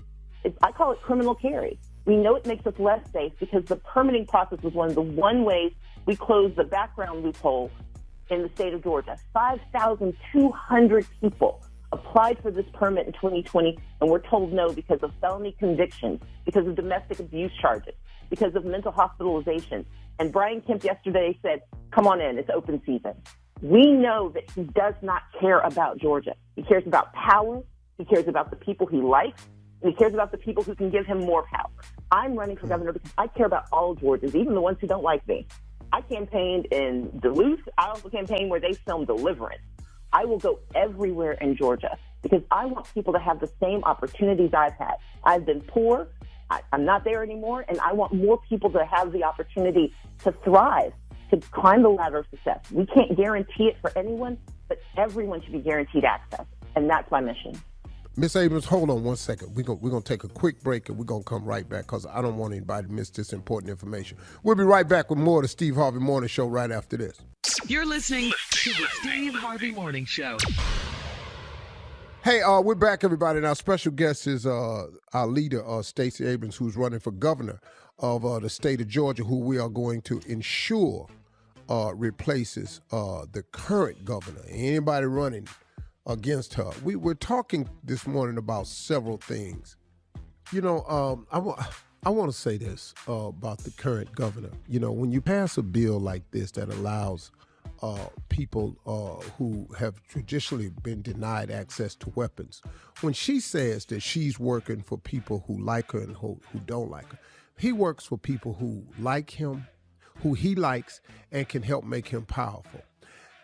I call it criminal carry. We know it makes us less safe because the permitting process was one of the ways we closed the background loophole in the state of Georgia. 5,200 people applied for this permit in 2020 and were told no because of felony convictions, because of domestic abuse charges, because of mental hospitalization. And Brian Kemp yesterday said, come on in, it's open season. We know that he does not care about Georgia. He cares about power. He cares about the people he likes. And he cares about the people who can give him more power. I'm running for governor because I care about all Georgians, even the ones who don't like me. I campaigned in Duluth. I also campaigned where they filmed Deliverance. I will go everywhere in Georgia because I want people to have the same opportunities I've had. I've been poor. I'm not there anymore, and I want more people to have the opportunity to thrive, to climb the ladder of success. We can't guarantee it for anyone, but everyone should be guaranteed access, and that's my mission. Miss Abrams, hold on one second. We're gonna take a quick break, and we're going to come right back because I don't want anybody to miss this important information. We'll be right back with more of the Steve Harvey Morning Show right after this. You're listening to the Steve Harvey Morning Show. Hey, we're back, everybody. And our special guest is our leader, Stacey Abrams, who's running for governor of the state of Georgia, who we are going to ensure replaces the current governor. Anybody running against her. We're talking this morning about several things. You know, I want to say this about the current governor. You know, when you pass a bill like this that allows people who have traditionally been denied access to weapons, when she says that she's working for people who like her and who don't like her, he works for people who like him, who he likes, and can help make him powerful.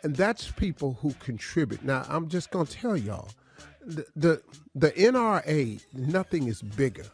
And that's people who contribute. Now, I'm just going to tell y'all, the NRA, nothing is bigger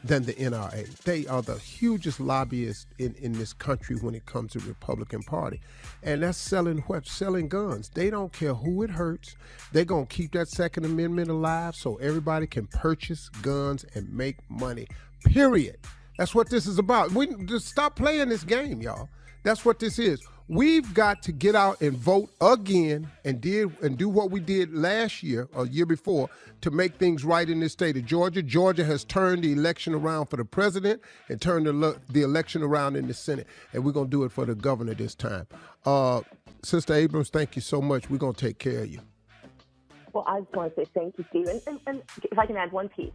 than the NRA. They are the hugest lobbyists in this country when it comes to the Republican Party. And that's selling guns. They don't care who it hurts. They're going to keep that Second Amendment alive so everybody can purchase guns and make money, period. That's what this is about. We just stop playing this game, y'all. That's what this is. We've got to get out and vote again and do what we did last year or year before to make things right in this state of Georgia. Georgia has turned the election around for the president and turned the election around in the Senate, and we're going to do it for the governor this time. Sister Abrams, thank you so much. We're going to take care of you. Well, I just want to say thank you, Steve. And if I can add one piece,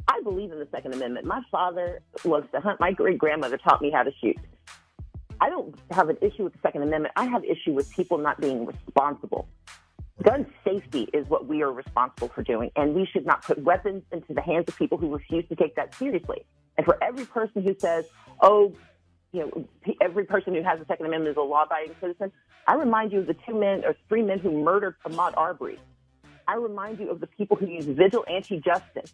I believe in the Second Amendment. My father loves to hunt. My great-grandmother taught me how to shoot. I don't have an issue with the Second Amendment. I have issue with people not being responsible. Gun safety is what we are responsible for doing, and we should not put weapons into the hands of people who refuse to take that seriously. And for every person who says, every person who has a Second Amendment is a law-abiding citizen. I remind you of the 2 men or 3 men who murdered Ahmaud Arbery. I remind you of the people who use vigilante justice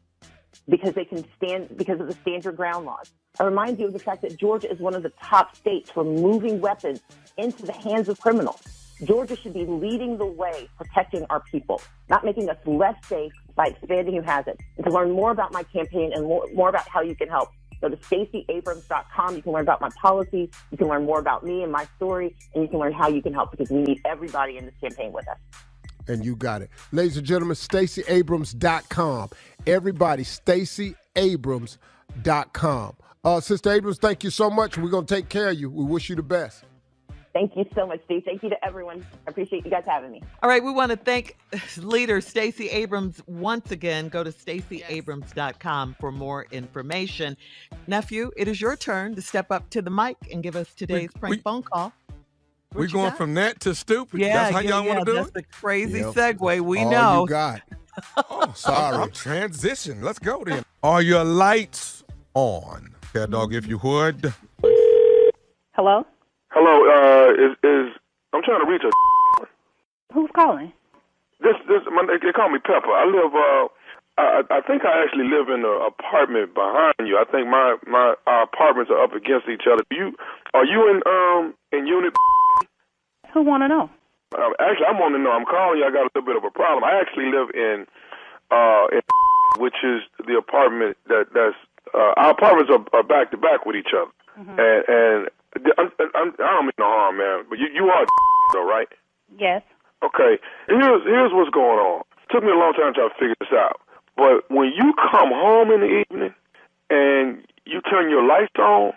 because of the stand your ground laws. I remind you of the fact that Georgia is one of the top states for moving weapons into the hands of criminals. Georgia should be leading the way, protecting our people, not making us less safe by expanding who has it. And to learn more about my campaign and more about how you can help, go to StaceyAbrams.com. You can learn about my policies. You can learn more about me and my story, and you can learn how you can help because we need everybody in this campaign with us. And you got it. Ladies and gentlemen, StaceyAbrams.com. Everybody, StaceyAbrams.com. Sister Abrams, thank you so much. We're going to take care of you. We wish you the best. Thank you so much, Steve. Thank you to everyone. I appreciate you guys having me. All right, we want to thank leader Stacey Abrams once again. Go to StaceyAbrams.com for more information. Nephew, it is your turn to step up to the mic and give us today's prank phone call. We're going from that to stupid? Yeah, that's how y'all want to do that's it? That's the crazy segue. We All know. you got. Sorry. Transition. Let's go then. Are your lights on? Cat dog, if you would. Hello, Hello? I'm trying to reach a. Who's calling? They call me Pepper. I live. I think I actually live in an apartment behind you. I think our apartments are up against each other. Are you in unit? Who want to know? Actually, I want to know. I'm calling you. I got a little bit of a problem. I actually live in which is the apartment that's our apartments are back to back with each other, and I don't mean no harm, man. But you are though, right? Yes. Okay. Here's what's going on. It took me a long time to try to figure this out. But when you come home in the evening and you turn your lights on,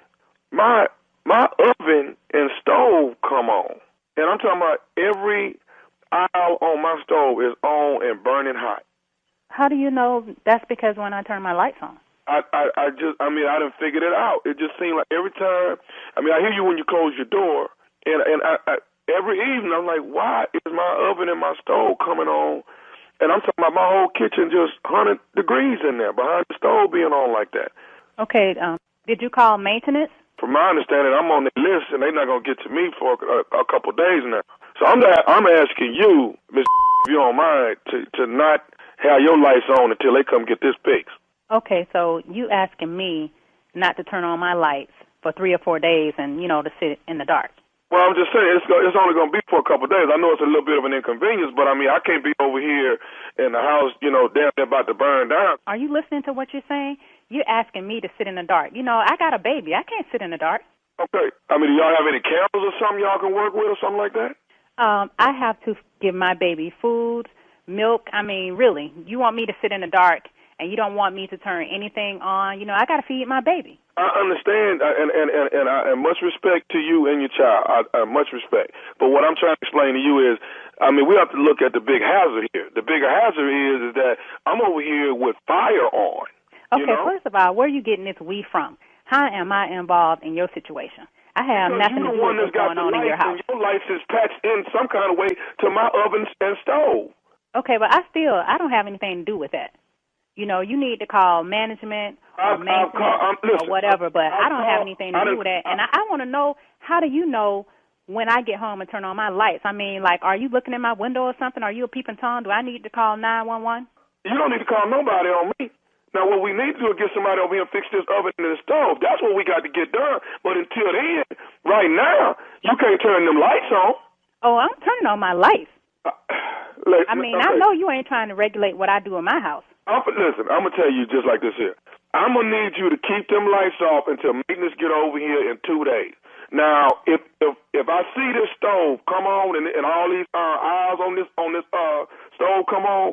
my oven and stove come on. And I'm talking about every aisle on my stove is on and burning hot. How do you know that's because when I turn my lights on? I done figured it out. It just seemed like every time, I hear you when you close your door, and I every evening I'm like, why is my oven and my stove coming on? And I'm talking about my whole kitchen just 100 degrees in there behind the stove being on like that. Okay, did you call maintenance? From my understanding, I'm on the list, and they're not going to get to me for a couple of days now. So I'm asking you, Ms. if you don't mind, to not have your lights on until they come get this fixed. Okay, so you asking me not to turn on my lights for 3 or 4 days and, to sit in the dark. Well, I'm just saying, it's only going to be for a couple of days. I know it's a little bit of an inconvenience, but, I can't be over here in the house, damn, they're about to burn down. Are you listening to what you're saying? You're asking me to sit in the dark. I got a baby. I can't sit in the dark. Okay. Do y'all have any candles or something y'all can work with or something like that? I have to give my baby food, milk. Really, you want me to sit in the dark and you don't want me to turn anything on. I got to feed my baby. I understand, and much respect to you and your child. Much respect. But what I'm trying to explain to you is, we have to look at the big hazard here. The bigger hazard is that I'm over here with fire on. Okay, first of all, where are you getting this we from? How am I involved in your situation? I have nothing to do with what's going on in your house. Your lights is patched in some kind of way to my oven and stove. Okay, but I don't have anything to do with that. You need to call management or maintenance or whatever, but I don't have anything to do with that. And I want to know, how do you know when I get home and turn on my lights? Are you looking in my window or something? Are you a peeping Tom? Do I need to call 911? You don't need to call nobody on me. Now, what we need to do is get somebody over here and fix this oven and the stove. That's what we got to get done. But until then, right now, you can't turn them lights on. Oh, I'm turning on my lights. Okay. I know you ain't trying to regulate what I do in my house. Listen, I'm going to tell you just like this here. I'm going to need you to keep them lights off until maintenance get over here in 2 days. Now, if I see this stove come on and all these eyes on this stove come on,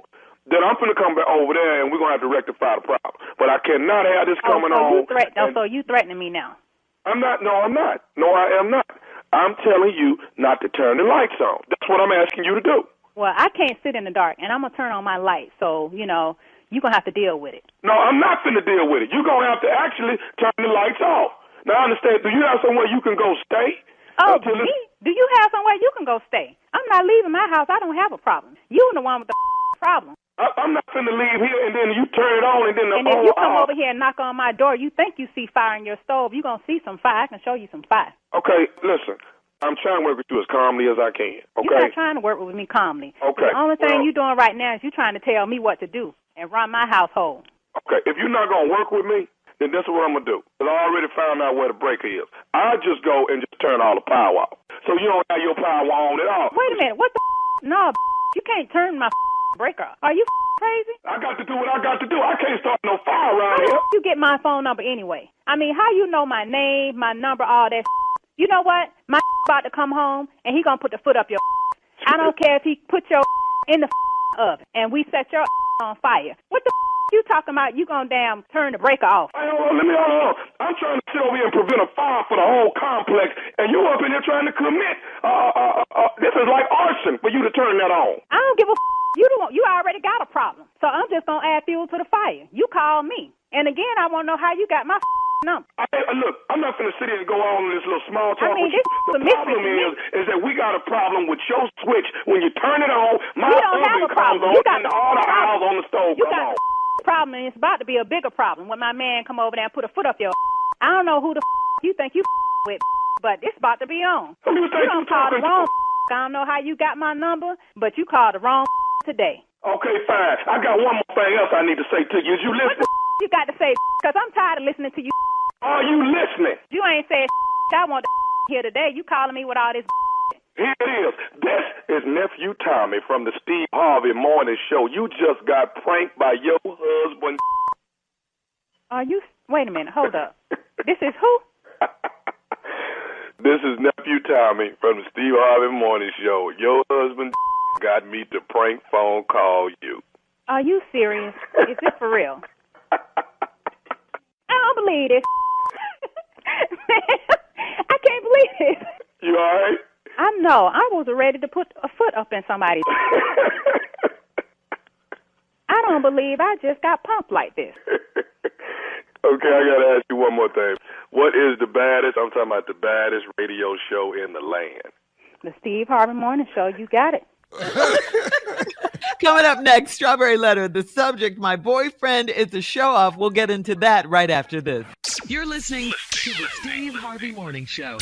then I'm going to come back over there and we're going to have to rectify the problem. But I cannot have this coming on. So you threatening me now? I'm not. No, I'm not. No, I am not. I'm telling you not to turn the lights on. That's what I'm asking you to do. Well, I can't sit in the dark, and I'm going to turn on my lights. So, you're going to have to deal with it. No, I'm not going to deal with it. You're going to have to actually turn the lights off. Now, I understand. Do you have somewhere you can go stay? Oh, me? Do you have somewhere you can go stay? I'm not leaving my house. I don't have a problem. You're the one with the problem. I'm not finna leave here and then you turn it on and then And if you come over here and knock on my door, you think you see fire in your stove. You're going to see some fire. I can show you some fire. Okay, listen. I'm trying to work with you as calmly as I can, okay? You're not trying to work with me calmly. Okay. The only thing you're doing right now is you're trying to tell me what to do and run my household. Okay, if you're not going to work with me, then this is what I'm going to do. Because I already found out where the breaker is. I'll just go and just turn all the power off. So you don't have your power on at all. Wait a minute. What the No, you can't turn my breaker off. Are you crazy? I got to do what I got to do. I can't start no fire around here. How you get my phone number anyway? I mean, how you know my name, my number, all that? You know what? My about to come home, and he going to put the foot up your I don't care if he put your in the oven, and we set your on fire. What the you talking about? You going to damn turn the breaker off. Hey, hold on. I'm trying to sit over here and prevent a fire for the whole complex, and you up in here trying to commit. This is like arson for you to turn that on. I don't give a You already got a problem, so I'm just going to add fuel to the fire. You call me. And again, I want to know how you got my number. Look, I'm not going to sit here and go on this little small talk. I mean, with you. The problem is that we got a problem with your switch. When you turn it on, my oven comes on, and all the aisles on the stove come on. Problem, and it's about to be a bigger problem when my man come over there and put a foot up your I don't know who the you think you with, but it's about to be on. Who you think you call the wrong I don't know how you got my number, but you called the wrong today. Okay, fine. I got one more thing else I need to say to you. Is you listening? What you got to say? Because I'm tired of listening to you. Are you listening? You ain't said I want to here today. You calling me with all this. Here it is. This is Nephew Tommy from the Steve Harvey Morning Show. You just got pranked by your husband. Are you? Wait a minute. Hold up. This is who? This is Nephew Tommy from the Steve Harvey Morning Show. Your husband got me to prank phone call you. Are you serious? Is this for real? I don't believe this. I can't believe this. You all right? I was ready to put a foot up in somebody's. I don't believe I just got pumped like this. Okay, I got to ask you one more thing. What is the baddest, I'm talking about the baddest radio show in the land? The Steve Harvey Morning Show. You got it. Coming up next, Strawberry Letter. The subject, my boyfriend is a show-off. We'll get into that right after this. You're listening to the Steve Harvey Morning Show.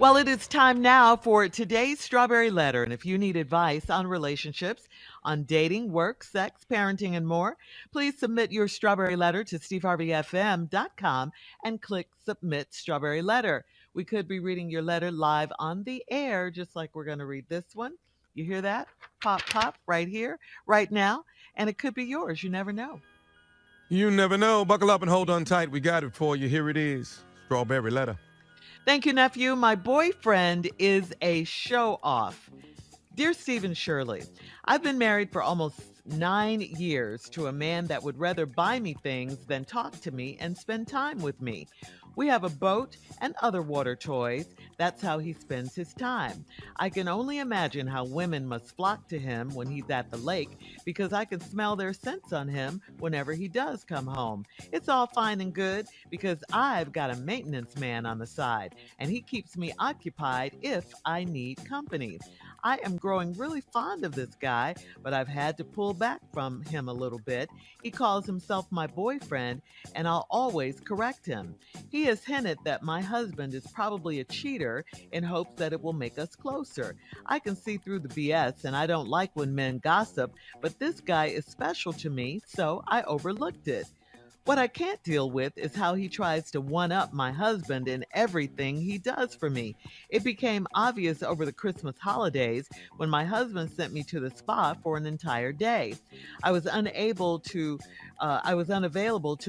Well, it is time now for today's Strawberry Letter. And if you need advice on relationships, on dating, work, sex, parenting, and more, please submit your Strawberry Letter to steveharveyfm.com and click Submit Strawberry Letter. We could be reading your letter live on the air, just like we're going to read this one. You hear that? Pop, pop, right here, right now. And it could be yours. You never know. You never know. Buckle up and hold on tight. We got it for you. Here it is. Strawberry Letter. Thank you, nephew. My boyfriend is a show-off. Dear Stephen Shirley, I've been married for almost 9 years to a man that would rather buy me things than talk to me and spend time with me. We have a boat and other water toys. That's how he spends his time. I can only imagine how women must flock to him when he's at the lake because I can smell their scents on him whenever he does come home. It's all fine and good because I've got a maintenance man on the side and he keeps me occupied if I need company. I am growing really fond of this guy, but I've had to pull back from him a little bit. He calls himself my boyfriend, and I'll always correct him. He has hinted that my husband is probably a cheater in hopes that it will make us closer. I can see through the BS, and I don't like when men gossip, but this guy is special to me, so I overlooked it. What I can't deal with is how he tries to one-up my husband in everything he does for me. It became obvious over the Christmas holidays when my husband sent me to the spa for an entire day. I was unavailable to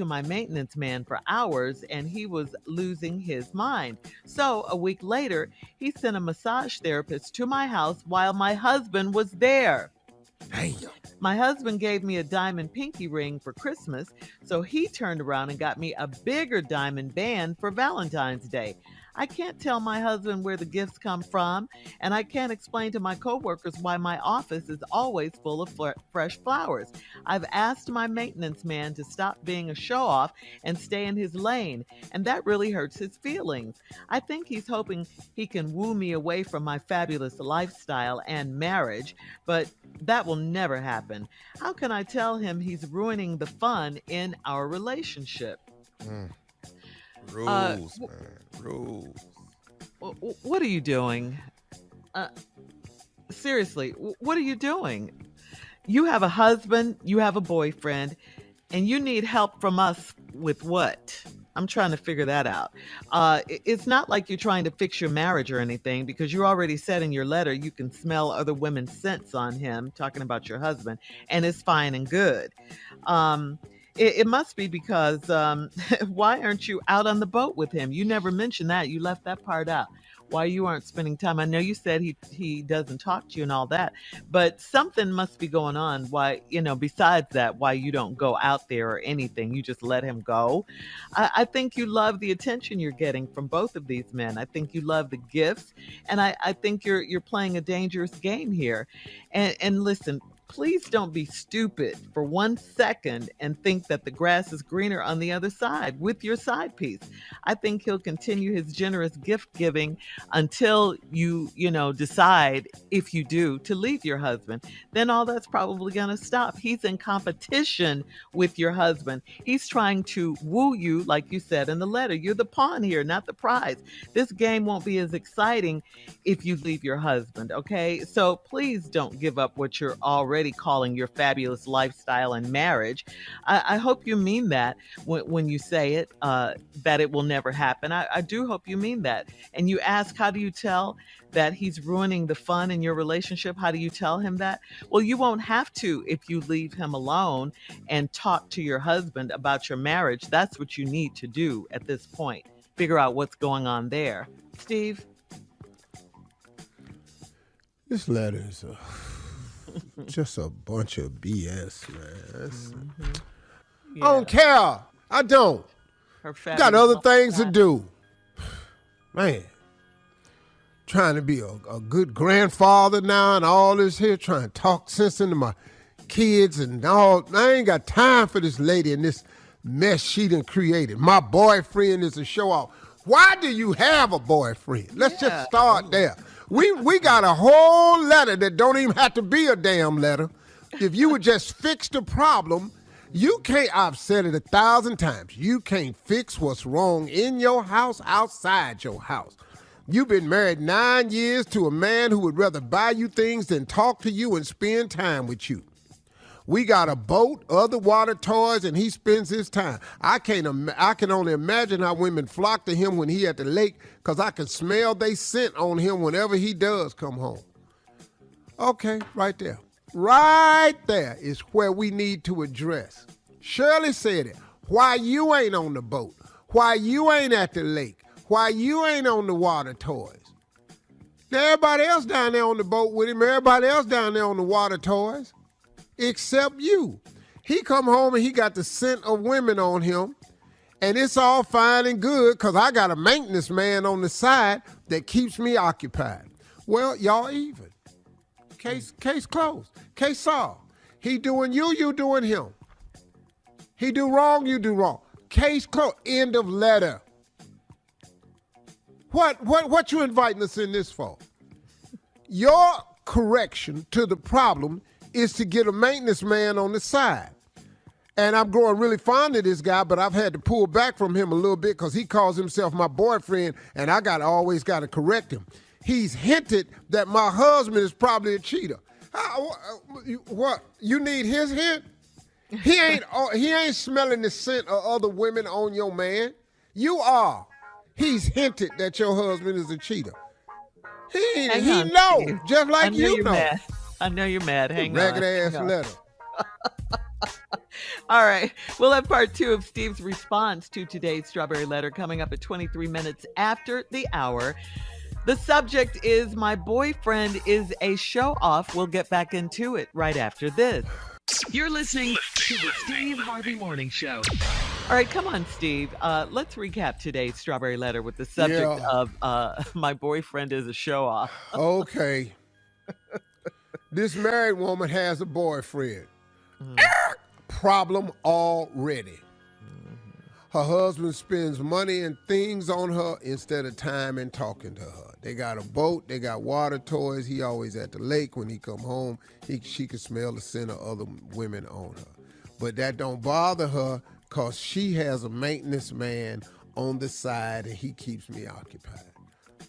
my maintenance man for hours, and he was losing his mind. So a week later, he sent a massage therapist to my house while my husband was there. Damn. My husband gave me a diamond pinky ring for Christmas, so he turned around and got me a bigger diamond band for Valentine's Day. I can't tell my husband where the gifts come from, and I can't explain to my coworkers why my office is always full of fresh flowers. I've asked my maintenance man to stop being a show-off and stay in his lane, and that really hurts his feelings. I think he's hoping he can woo me away from my fabulous lifestyle and marriage, but that will never happen. How can I tell him he's ruining the fun in our relationship? Rules, man. Rules. What are you doing? Seriously, what are you doing? You have a husband, you have a boyfriend, and you need help from us with what? I'm trying to figure that out. It's not like you're trying to fix your marriage or anything, because you already said in your letter you can smell other women's scents on him, talking about your husband, and it's fine and good. It must be because why aren't you out on the boat with him? You never mentioned that. You left that part out. Why you aren't spending time. I know you said he doesn't talk to you and all that, but something must be going on. Why, besides that, why you don't go out there or anything. You just let him go. I think you love the attention you're getting from both of these men. I think you love the gifts, and I think you're playing a dangerous game here. And listen, please don't be stupid for 1 second and think that the grass is greener on the other side with your side piece. I think he'll continue his generous gift giving until you decide, if you do, to leave your husband. Then all that's probably going to stop. He's in competition with your husband. He's trying to woo you, like you said in the letter. You're the pawn here, not the prize. This game won't be as exciting if you leave your husband, okay? So please don't give up what you're already calling your fabulous lifestyle and marriage. I hope you mean that when you say it, that it will never happen. I do hope you mean that. And you ask, how do you tell that he's ruining the fun in your relationship? How do you tell him that? Well, you won't have to if you leave him alone and talk to your husband about your marriage. That's what you need to do at this point. Figure out what's going on there. Steve? This letter is just a bunch of BS, man. Yeah. I don't care. I don't. Got other things to do. Man. Trying to be a good grandfather now and all this here, trying to talk sense into my kids and all. I ain't got time for this lady and this mess she done created. My boyfriend is a show-off. Why do you have a boyfriend? Let's just start there. We got a whole letter that don't even have to be a damn letter. If you would just fix the problem, you can't, I've said it 1,000 times, you can't fix what's wrong in your house, outside your house. You've been married 9 years to a man who would rather buy you things than talk to you and spend time with you. We got a boat, other water toys, and he spends his time. I can only imagine how women flock to him when he at the lake, because I can smell they scent on him whenever he does come home. Okay, right there. Right there is where we need to address. Shirley said it. Why you ain't on the boat? Why you ain't at the lake? Why you ain't on the water toys? Now everybody else down there on the boat with him, everybody else down there on the water toys. Except you. He come home and he got the scent of women on him, and it's all fine and good because I got a maintenance man on the side that keeps me occupied. Well, y'all even. Case closed. Case solved. He doing you doing him. He do wrong, you do wrong. Case closed. End of letter. What you inviting us in this for? Your correction to the problem is to get a maintenance man on the side. And I'm growing really fond of this guy, but I've had to pull back from him a little bit because he calls himself my boyfriend, and I always got to correct him. He's hinted that my husband is probably a cheater. What? You need his hint? He ain't smelling the scent of other women on your man. You are. He's hinted that your husband is a cheater. He knows, just like you know. Mad. I know you're mad. Hang on. Ragged ass letter. All right. We'll have part 2 of Steve's response to today's Strawberry Letter coming up at 23 minutes after the hour. The subject is my boyfriend is a show-off. We'll get back into it right after this. You're listening to the Steve Harvey Morning Show. All right, come on, Steve. Let's recap today's Strawberry Letter with the subject of my boyfriend is a show-off. Okay. This married woman has a boyfriend. Problem already. Her husband spends money and things on her instead of time and talking to her. They got a boat. They got water toys. He always at the lake. When he come home, she can smell the scent of other women on her. But that don't bother her because she has a maintenance man on the side and he keeps me occupied.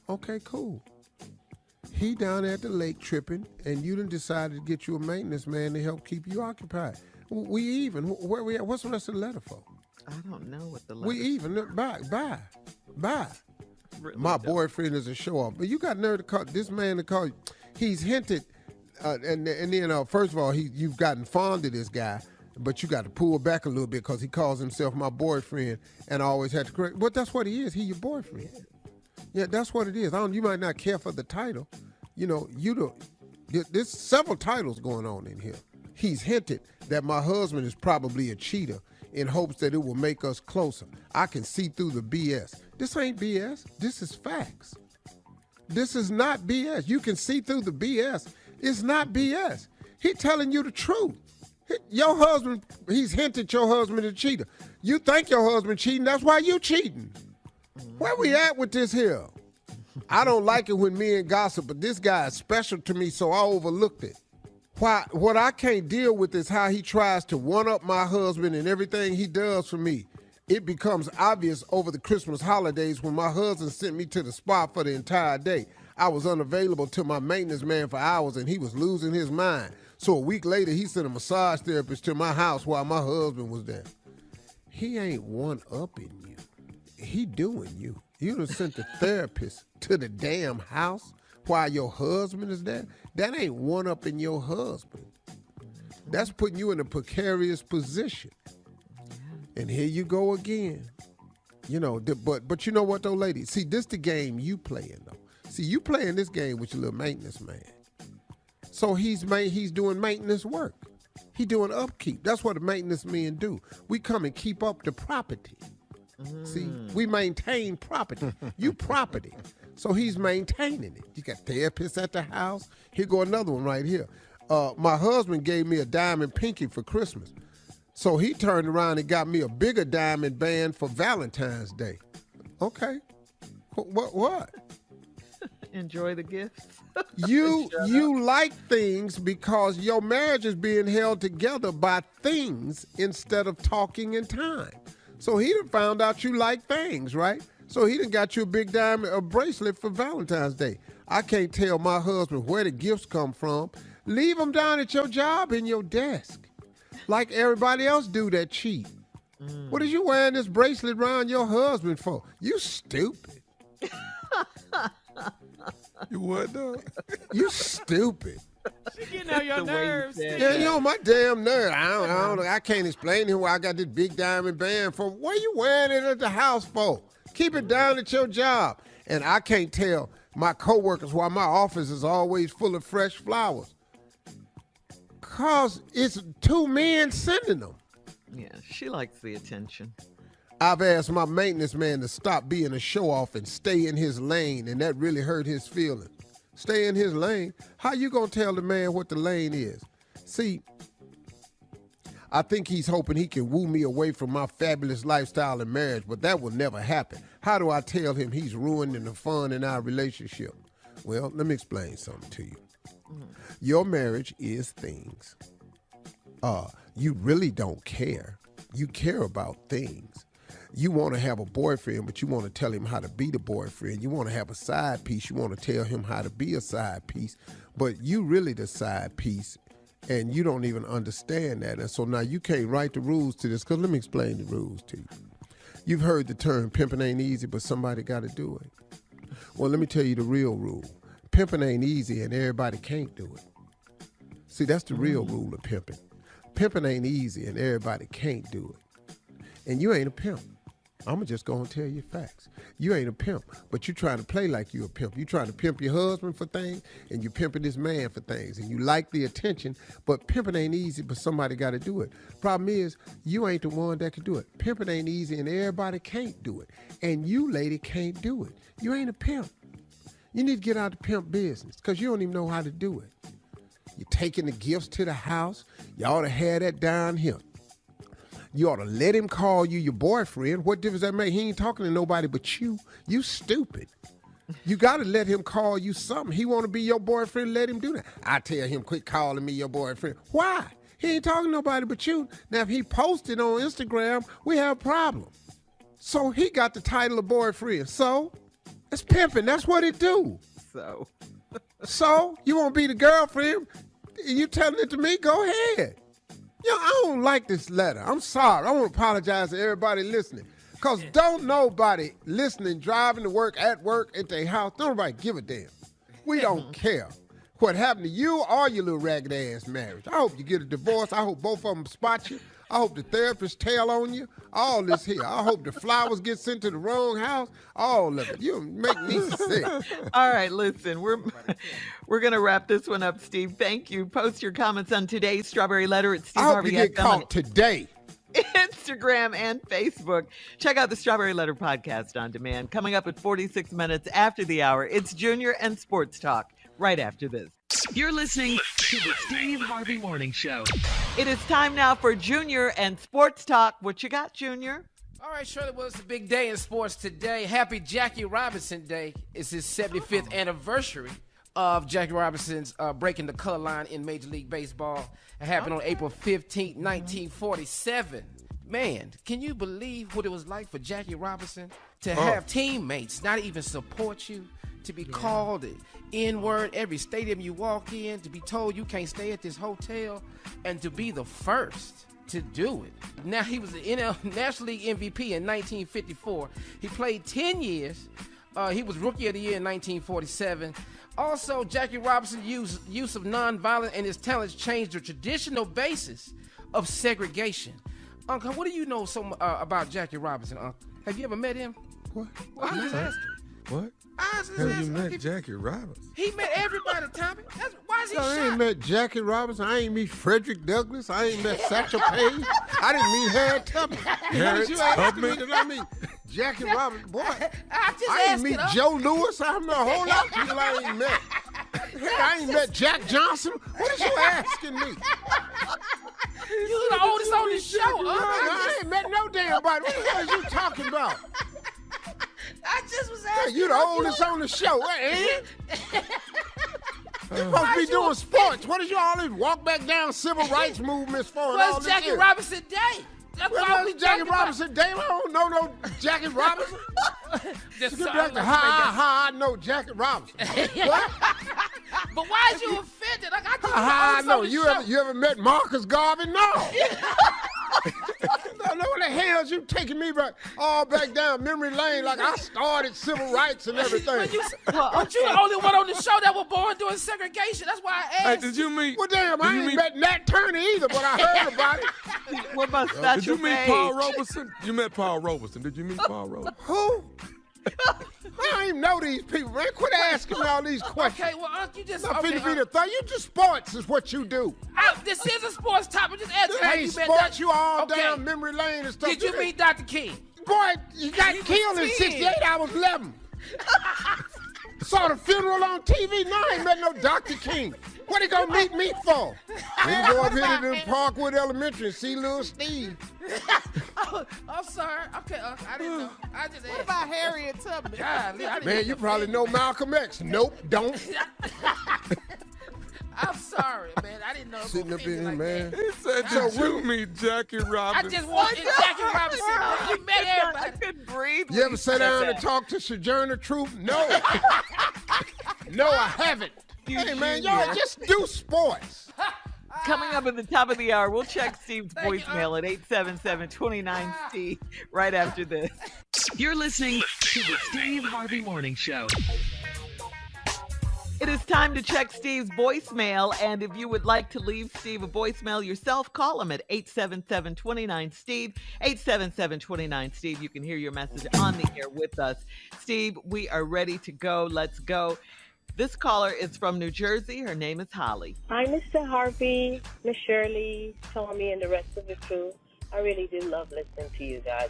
Okay, cool. He down at the lake tripping and you done decided to get you a maintenance man to help keep you occupied. We even. Where we at? What's the rest of the letter for? I don't know what the letter. We even. Bye. Really My boyfriend is a show-off. But you got nerve to call this man to call you. He's hinted, and then first of all, you've gotten fond of this guy, but you got to pull back a little bit because he calls himself my boyfriend, and I always had to correct. But that's what he is. He your boyfriend. Yeah, that's what it is. You might not care for the title. You know, there's several titles going on in here. He's hinted that my husband is probably a cheater in hopes that it will make us closer. I can see through the BS. This ain't BS. This is facts. This is not BS. You can see through the BS. It's not BS. He telling you the truth. Your husband, he's hinted your husband is a cheater. You think your husband cheating, that's why you cheating. Where we at with this here? I don't like it when men gossip, but this guy is special to me, so I overlooked it. What I can't deal with is how he tries to one-up my husband and everything he does for me. It becomes obvious over the Christmas holidays when my husband sent me to the spa for the entire day. I was unavailable to my maintenance man for hours and he was losing his mind. So a week later, he sent a massage therapist to my house while my husband was there. He ain't one-upping you. He doing you. You done sent the therapist to the damn house while your husband is there. That ain't one-upping your husband. That's putting you in a precarious position. And here you go again. You know, but you know what though, ladies? See, this the game you playing though. See, you playing this game with your little maintenance man. So he's doing maintenance work. He doing upkeep. That's what the maintenance men do. We come and keep up the property. See, we maintain property. You property. So he's maintaining it. You got therapists at the house. Here go another one right here. My husband gave me a diamond pinky for Christmas. So he turned around and got me a bigger diamond band for Valentine's Day. Okay. What? Enjoy the gifts. You like things because your marriage is being held together by things instead of talking and time. So he done found out you like things, right? So he done got you a big diamond bracelet for Valentine's Day. I can't tell my husband where the gifts come from. Leave them down at your job in your desk. Like everybody else do that cheat. What is you wearing this bracelet around your husband for? You stupid. You what, though? You stupid. She getting on your nerves. Yeah, you know, my damn nerve. I can't explain to him why I got this big diamond band for. What are you wearing it at the house for? Keep it down at your job. And I can't tell my coworkers why my office is always full of fresh flowers. Because it's two men sending them. Yeah, she likes the attention. I've asked my maintenance man to stop being a show-off and stay in his lane, and that really hurt his feelings. Stay in his lane? How you gonna tell the man what the lane is? See, I think he's hoping he can woo me away from my fabulous lifestyle and marriage, but that will never happen. How do I tell him he's ruining the fun in our relationship? Well, let me explain something to you. Your marriage is things. You really don't care. You care about things. You want to have a boyfriend, but you want to tell him how to be the boyfriend. You want to have a side piece. You want to tell him how to be a side piece. But you really the side piece, and you don't even understand that. And so now you can't write the rules to this, because let me explain the rules to you. You've heard the term pimping ain't easy, but somebody got to do it. Well, let me tell you the real rule. Pimping ain't easy, and everybody can't do it. See, that's the real rule of pimping. Pimping ain't easy, and everybody can't do it. And you ain't a pimp. I'm just going to tell you facts. You ain't a pimp, but you trying to play like you a pimp. You trying to pimp your husband for things, and you pimping this man for things, and you like the attention, but pimping ain't easy, but somebody got to do it. Problem is, you ain't the one that can do it. Pimping ain't easy, and everybody can't do it. And you, lady, can't do it. You ain't a pimp. You need to get out of the pimp business, because you don't even know how to do it. You're taking the gifts to the house. You ought to have that down here. You ought to let him call you your boyfriend. What difference that make? He ain't talking to nobody but you. You stupid. You got to let him call you something. He want to be your boyfriend, let him do that. I tell him, quit calling me your boyfriend. Why? He ain't talking to nobody but you. Now, if he posted on Instagram, we have a problem. So he got the title of boyfriend. So it's pimping. That's what it do. So you want to be the girlfriend? You telling it to me? Go ahead. I don't like this letter. I'm sorry. I want to apologize to everybody listening. Because don't nobody listening, driving to work, at work, at their house, don't nobody give a damn. We don't care what happened to you or your little ragged ass marriage. I hope you get a divorce. I hope both of them spot you. I hope the therapist tail on you. All this here. I hope the flowers get sent to the wrong house. All of it. You make me sick. All right, listen, we're going to wrap this one up, Steve. Thank you. Post your comments on today's Strawberry Letter at Steve I hope Harvey. you get caught today. Instagram and Facebook. Check out the Strawberry Letter podcast on demand. Coming up at 46 minutes after the hour, it's Junior and Sports Talk right after this. You're listening to the Steve Harvey Morning Show. It is time now for Junior and Sports Talk. What you got, Junior? All right, Shirley, well, it's a big day in sports today. Happy Jackie Robinson Day. It's his 75th anniversary of Jackie Robinson's breaking the color line in Major League Baseball. It happened on April 15, 1947. Man, can you believe what it was like for Jackie Robinson to have teammates not even support you, to be called the N-word every stadium you walk in, to be told you can't stay at this hotel, and to be the first to do it. Now, he was the National League MVP in 1954. He played 10 years. He was Rookie of the Year in 1947. Also, Jackie Robinson's use of nonviolence and his talents changed the traditional basis of segregation. Uncle, what do you know about Jackie Robinson, Uncle? Have you ever met him? What? Well, I just asked him. What? Have you met Jackie Robinson? He met everybody, Tommy. Why is he I ain't met Jackie Robinson. I ain't meet Frederick Douglass. I ain't met Satchel Paige. I didn't meet Harriet Tubman. Harriet Tubman? Did I meet Jackie Robinson? Boy, I ain't meet Joe Louis. I know a whole lot of people I ain't met. I ain't met Jack Johnson. What is you asking me? You the oldest on the show, I ain't met no damn body. What the hell are you talking about? I just was asking. You the oldest on the show, ain't you? You're supposed to be doing sports. What did you always walk back down civil rights movements for? Well, it's Jackie Robinson Day. That's why we Jackie Robinson Day. I don't know no Jackie Robinson. Just get back to I know Jackie Robinson. What? But why is you offended? Like, I know. You ever met Marcus Garvey? No. I know what the hell you taking me back down memory lane like I started civil rights and everything. But you the only one on the show that was born during segregation. That's why I asked. Hey, did you meet? Well, damn, I ain't met Nat Turner either, but I heard about it. What about Satchel Did you meet Paige? Paul Robeson? You met Paul Robeson. Did you meet Paul Robeson? Who? I don't even know these people, man. Quit asking me all these questions. Okay, well, Unc, you just... Not finna be the thing. You just sports is what you do. This is a sports topic. Just ask This me. ain't sports. You all down memory lane and stuff. Did you meet Dr. King? Boy, you got killed in 68. I was 11. Saw the funeral on TV. No, I ain't met no Dr. King. What he gonna meet me for? We can go up here to the Parkwood Elementary and see little Steve. I'm sorry. Okay, I didn't know. I just asked. What about Harriet Tubman? Man, you probably know Malcolm X. Nope, don't. I'm sorry, man. I didn't know. Sitting up in here, man. He said, did you meet Jackie Robinson? I just wanted Jackie Robinson. You met everybody. I couldn't breathe. You ever sit down and talk to Sojourner Truth? No. No, I haven't. Hey, man, y'all just do sports. Coming up at the top of the hour, we'll check Steve's voicemail at 877-29-STEVE right after this. You're listening to the Steve Harvey Morning Show. It is time to check Steve's voicemail, and if you would like to leave Steve a voicemail yourself, call him at 877-29-STEVE, 877-29-STEVE. You can hear your message on the air with us. Steve, we are ready to go. Let's go. This caller is from New Jersey. Her name is Holly. Hi, Mr. Harvey, Miss Shirley, Tommy, and the rest of the crew. I really do love listening to you guys.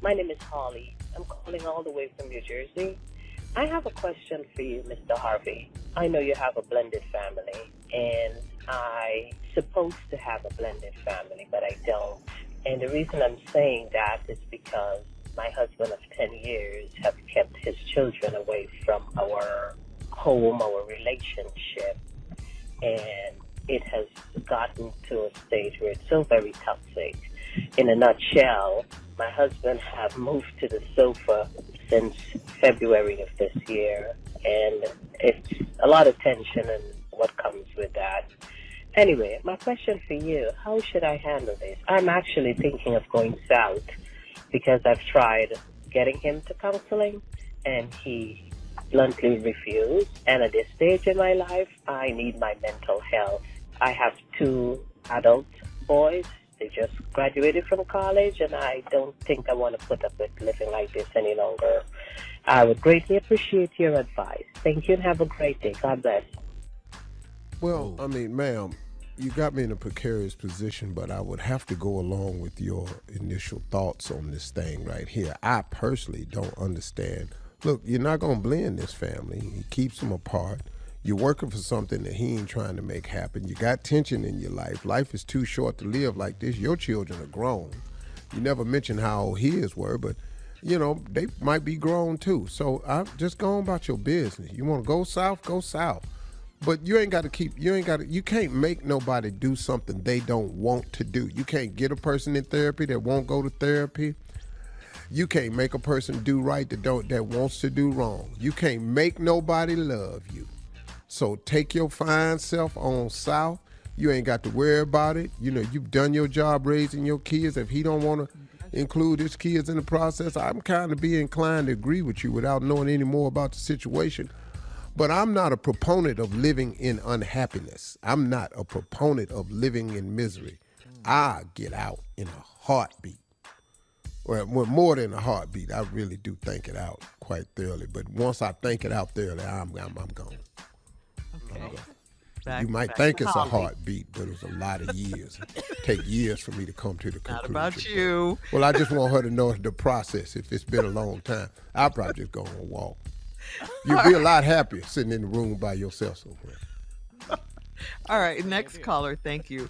My name is Holly. I'm calling all the way from New Jersey. I have a question for you, Mr. Harvey. I know you have a blended family, and I'm supposed to have a blended family, but I don't. And the reason I'm saying that is because my husband of 10 years have kept his children away from our home, our relationship, and it has gotten to a stage where it's so very toxic. In a nutshell, my husband have moved to the sofa since February of this year, and it's a lot of tension and what comes with that. Anyway, my question for you, how should I handle this? I'm actually thinking of going south because I've tried getting him to counseling, and he bluntly refused. And at this stage in my life, I need my mental health. I have 2 adult boys. They just graduated from college, and I don't think I want to put up with living like this any longer. I would greatly appreciate your advice. Thank you and have a great day. God bless. Well, I mean, ma'am, you got me in a precarious position, but I would have to go along with your initial thoughts on this thing right here. I personally don't understand. Look, you're not going to blend this family. He keeps them apart. You're working for something that he ain't trying to make happen. You got tension in your life. Life is too short to live like this. Your children are grown. You never mentioned how old his were, but, you know, they might be grown too. So just go on about your business. You want to go south, go south. But you can't make nobody do something they don't want to do. You can't get a person in therapy that won't go to therapy. You can't make a person do right that wants to do wrong. You can't make nobody love you. So take your fine self on south. You ain't got to worry about it. You know, you've done your job raising your kids. If he don't want to include his kids in the process, I'm kind of be inclined to agree with you without knowing any more about the situation. But I'm not a proponent of living in unhappiness. I'm not a proponent of living in misery. I get out in a heartbeat. Well, more than a heartbeat, I really do think it out quite thoroughly. But once I think it out thoroughly, I'm gone. Okay. You might think it's a heartbeat, but it's a lot of years. It take years for me to come to the conclusion. Not about you. Well, I just want her to know the process. If it's been a long time, I'll probably just go on a walk. You'll be a lot happier sitting in the room by yourself somewhere. All right, next caller. Thank you.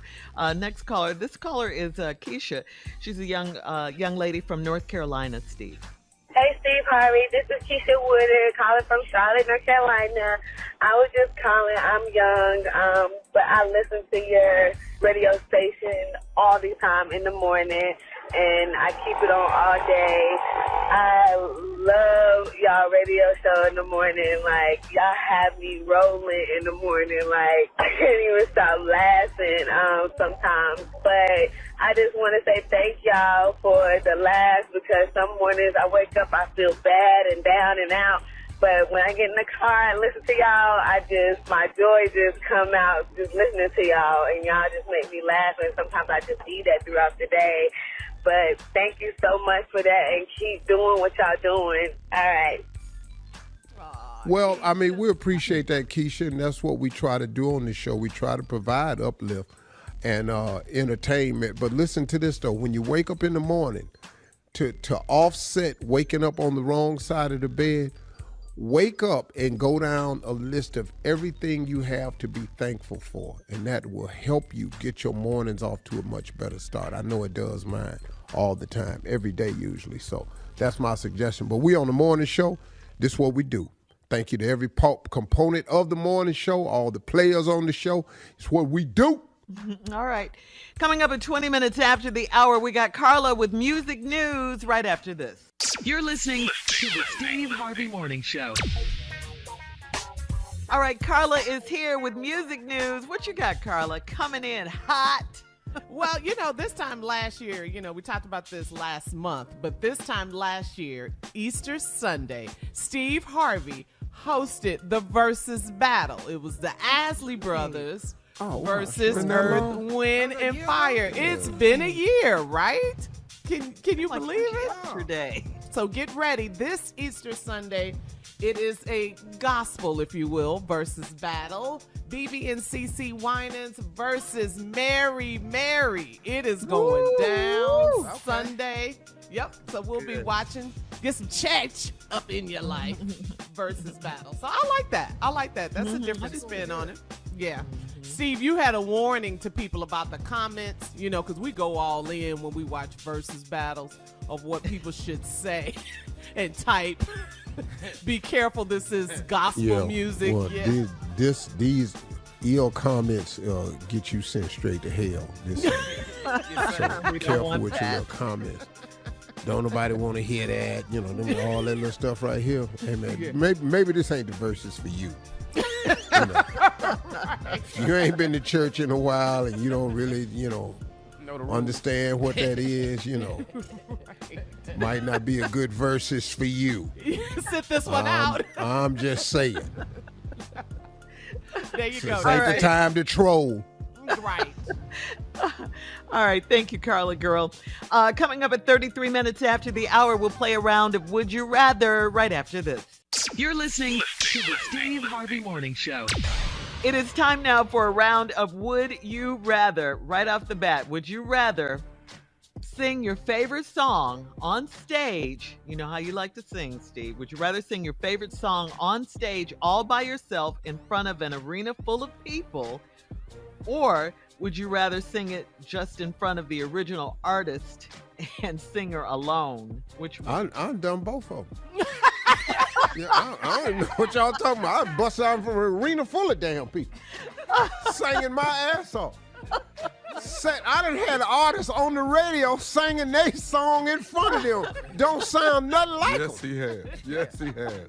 Next caller. This caller is Keisha. She's a young lady from North Carolina, Steve. Hey, Steve Harvey. This is Keisha Woodard calling from Charlotte, North Carolina. I was just calling. I'm young, but I listen to your radio station all the time in the morning, and I keep it on all day. I love y'all radio show in the morning. Like, y'all have me rolling in the morning. Like, I can't even stop laughing sometimes. But I just want to say thank y'all for the laughs, because some mornings I wake up, I feel bad and down and out. But when I get in the car and listen to y'all, my joy just come out just listening to y'all, and y'all just make me laugh, and sometimes I just need that throughout the day. But thank you so much for that, and keep doing what y'all doing. All right. Well, I mean, we appreciate that, Keisha, and that's what we try to do on this show. We try to provide uplift and entertainment. But listen to this, though. When you wake up in the morning, to offset waking up on the wrong side of the bed, wake up and go down a list of everything you have to be thankful for, and that will help you get your mornings off to a much better start. I know it does mine all the time, every day usually. So that's my suggestion. But we on the morning show, this is what we do. Thank you to every component of the morning show, all the players on the show. It's what we do. All right. Coming up at 20 minutes after the hour, we got Carla with music news right after this. You're listening to the Steve Harvey Morning Show. All right, Carla is here with music news. What you got, Carla? Coming in hot. Well, this time last year, we talked about this last month, but this time last year, Easter Sunday, Steve Harvey, hosted the Verzuz battle. It was the Isley brothers versus Earth, Wind, and Fire. It's been a year, right? Can you believe it? Yesterday. So get ready. This Easter Sunday, it is a gospel, if you will, versus battle. BB and CC Winans versus Mary Mary. It is going down Sunday. Yep. So we'll be watching. Get some church up in your life versus battle. So I like that. That's a different spin on it. Yeah. Steve, you had a warning to people about the comments, because we go all in when we watch versus battles of what people should say and type. Be careful, this is gospel music. Well, these ill comments get you sent straight to hell. So be careful with your little comments. Don't nobody want to hear that, all that little stuff right here. Hey man, maybe this ain't the verses for you. You ain't been to church in a while and you don't really, understand what that is, Might not be a good verses for you. Sit this one out. I'm just saying. There you go. This ain't the time to troll. Right. All right. Thank you, Carla girl. Coming up at 33 minutes after the hour, we'll play a round of Would You Rather right after this. You're listening to the Steve Harvey Morning Show. It is time now for a round of Would You Rather. Right off the bat, would you rather sing your favorite song on stage? You know how you like to sing, Steve. Would you rather sing your favorite song on stage all by yourself in front of an arena full of people? Or would you rather sing it just in front of the original artist and singer alone? Which one? I've done both of them. Yeah, I don't know what y'all talking about. I bust out from an arena full of damn people singing my ass off. I done had artists on the radio singing their song in front of them. Don't sound nothing like them. Yes, he has.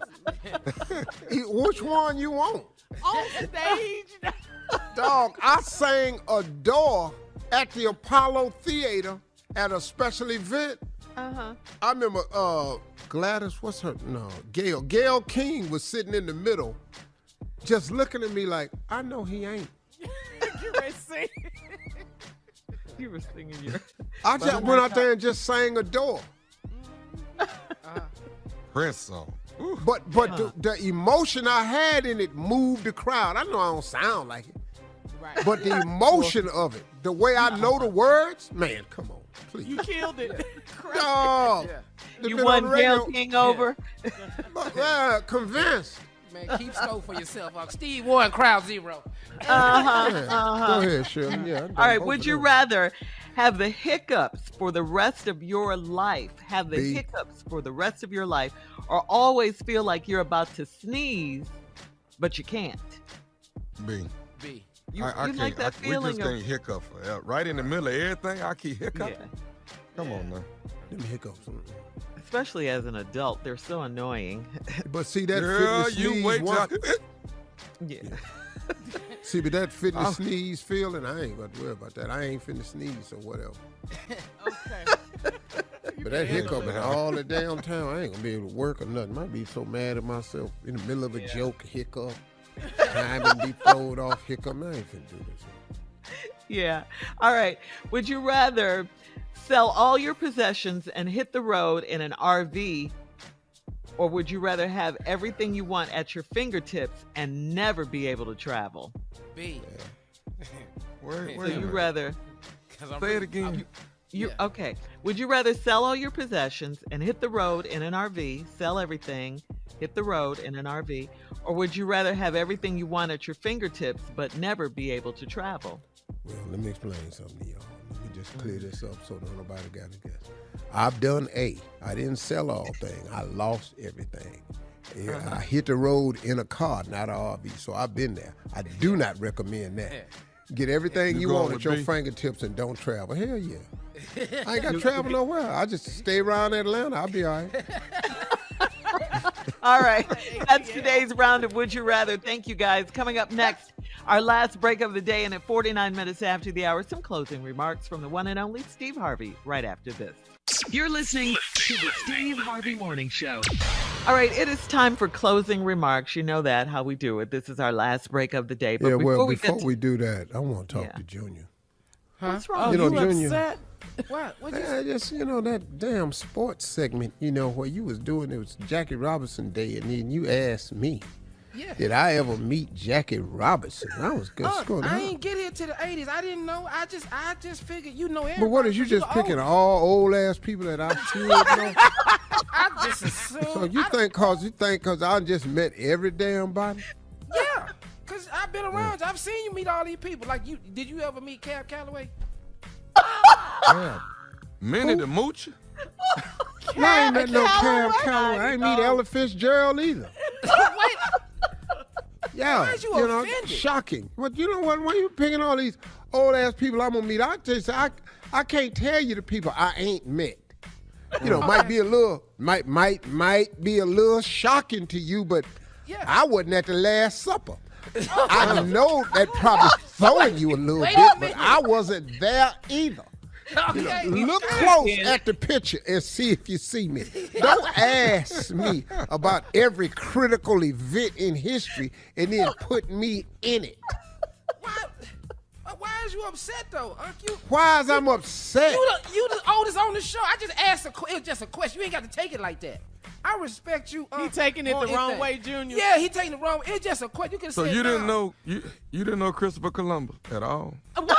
Which one you want? On stage. Dog, I sang Adore at the Apollo Theater at a special event. I remember Gladys, what's her? No, Gail. Gail King was sitting in the middle, just looking at me like, I know he ain't. You were singing. You were singing your. I just went out there and just sang Adore. Prince song. But the emotion I had in it moved the crowd. I know I don't sound like it. Right. But the emotion of it, the way I know the words, man, come on, please. You killed it. Dog. Yeah. You won Gail King over? Yeah, convinced. Man, keep score for yourself. Steve won, crowd zero. Go ahead, Shirley. Yeah, all right, would you rather have the hiccups for the rest of your life, or always feel like you're about to sneeze, but you can't? B. You like that feeling we just can't hiccup. Right in the middle of everything, I keep hiccuping. Yeah. Come on now. Them hiccups. Especially as an adult, they're so annoying. But see, that fitness sneeze. Yeah. See, but that fitness sneeze feeling, I ain't got to worry about that. I ain't finna sneeze or whatever. Okay. But that hiccup all the damn time, I ain't gonna be able to work or nothing. Might be so mad at myself in the middle of a joke, hiccup. Time and be throwed off, hiccup. I ain't finna do this. Yeah. All right. Would you rather sell all your possessions and hit the road in an RV, or would you rather have everything you want at your fingertips and never be able to travel? B. Where you rather say it again. Okay. Would you rather sell all your possessions and hit the road in an RV, sell everything, hit the road in an RV, or would you rather have everything you want at your fingertips but never be able to travel? Well, let me explain something to y'all. Let me just clear this up so nobody got to guess. I've done A. I didn't sell all things. I lost everything. I hit the road in a car, not an RV, so I've been there. I do not recommend that. Get everything you want at your fingertips and don't travel. Hell yeah. I ain't got to travel nowhere. I just stay around Atlanta. I'll be all right. All right. That's today's round of Would You Rather. Thank you, guys. Coming up next, our last break of the day, and at 49 minutes after the hour, some closing remarks from the one and only Steve Harvey right after this. You're listening to the Steve Harvey Morning Show. All right, it is time for closing remarks. You know that, how we do it. This is our last break of the day. But Yeah, well, before we do that, I want to talk to Junior. What's wrong? You know, you Junior. upset? What? Just, that damn sports segment, where you was doing, it was Jackie Robinson Day, and then you asked me, did I ever meet Jackie Robinson? I was good. I ain't get here to the 80s. I didn't know. I just figured everybody. But what is you just picking all old ass people that I should know? I just assumed. So you think cause I just met every damn body? Yeah, because I've been around. I've seen you meet all these people. Like did you ever meet Cab Calloway? Yeah. Minnie the Moocher? No, I ain't met no Cab Calloway. I ain't meet Ella Fitzgerald either. Wait. Yeah, Why is you offended? Shocking. But you know what? When you picking all these old ass people I'm gonna meet, I can't tell you the people I ain't met. Might be a little shocking to you, but I wasn't at the Last Supper. I know that probably throwing you a little bit, but I wasn't there either. Okay. Look close at the picture and see if you see me. Don't ask me about every critical event in history and then put me in it. Why is you upset though? Why is I'm upset? You the oldest on the show. I just asked it was just a question. You ain't got to take it like that. I respect you. He taking it the wrong way, Junior. Yeah, he taking it wrong. It's just a question. You can So say you didn't no. know you didn't know Christopher Columbus at all? What?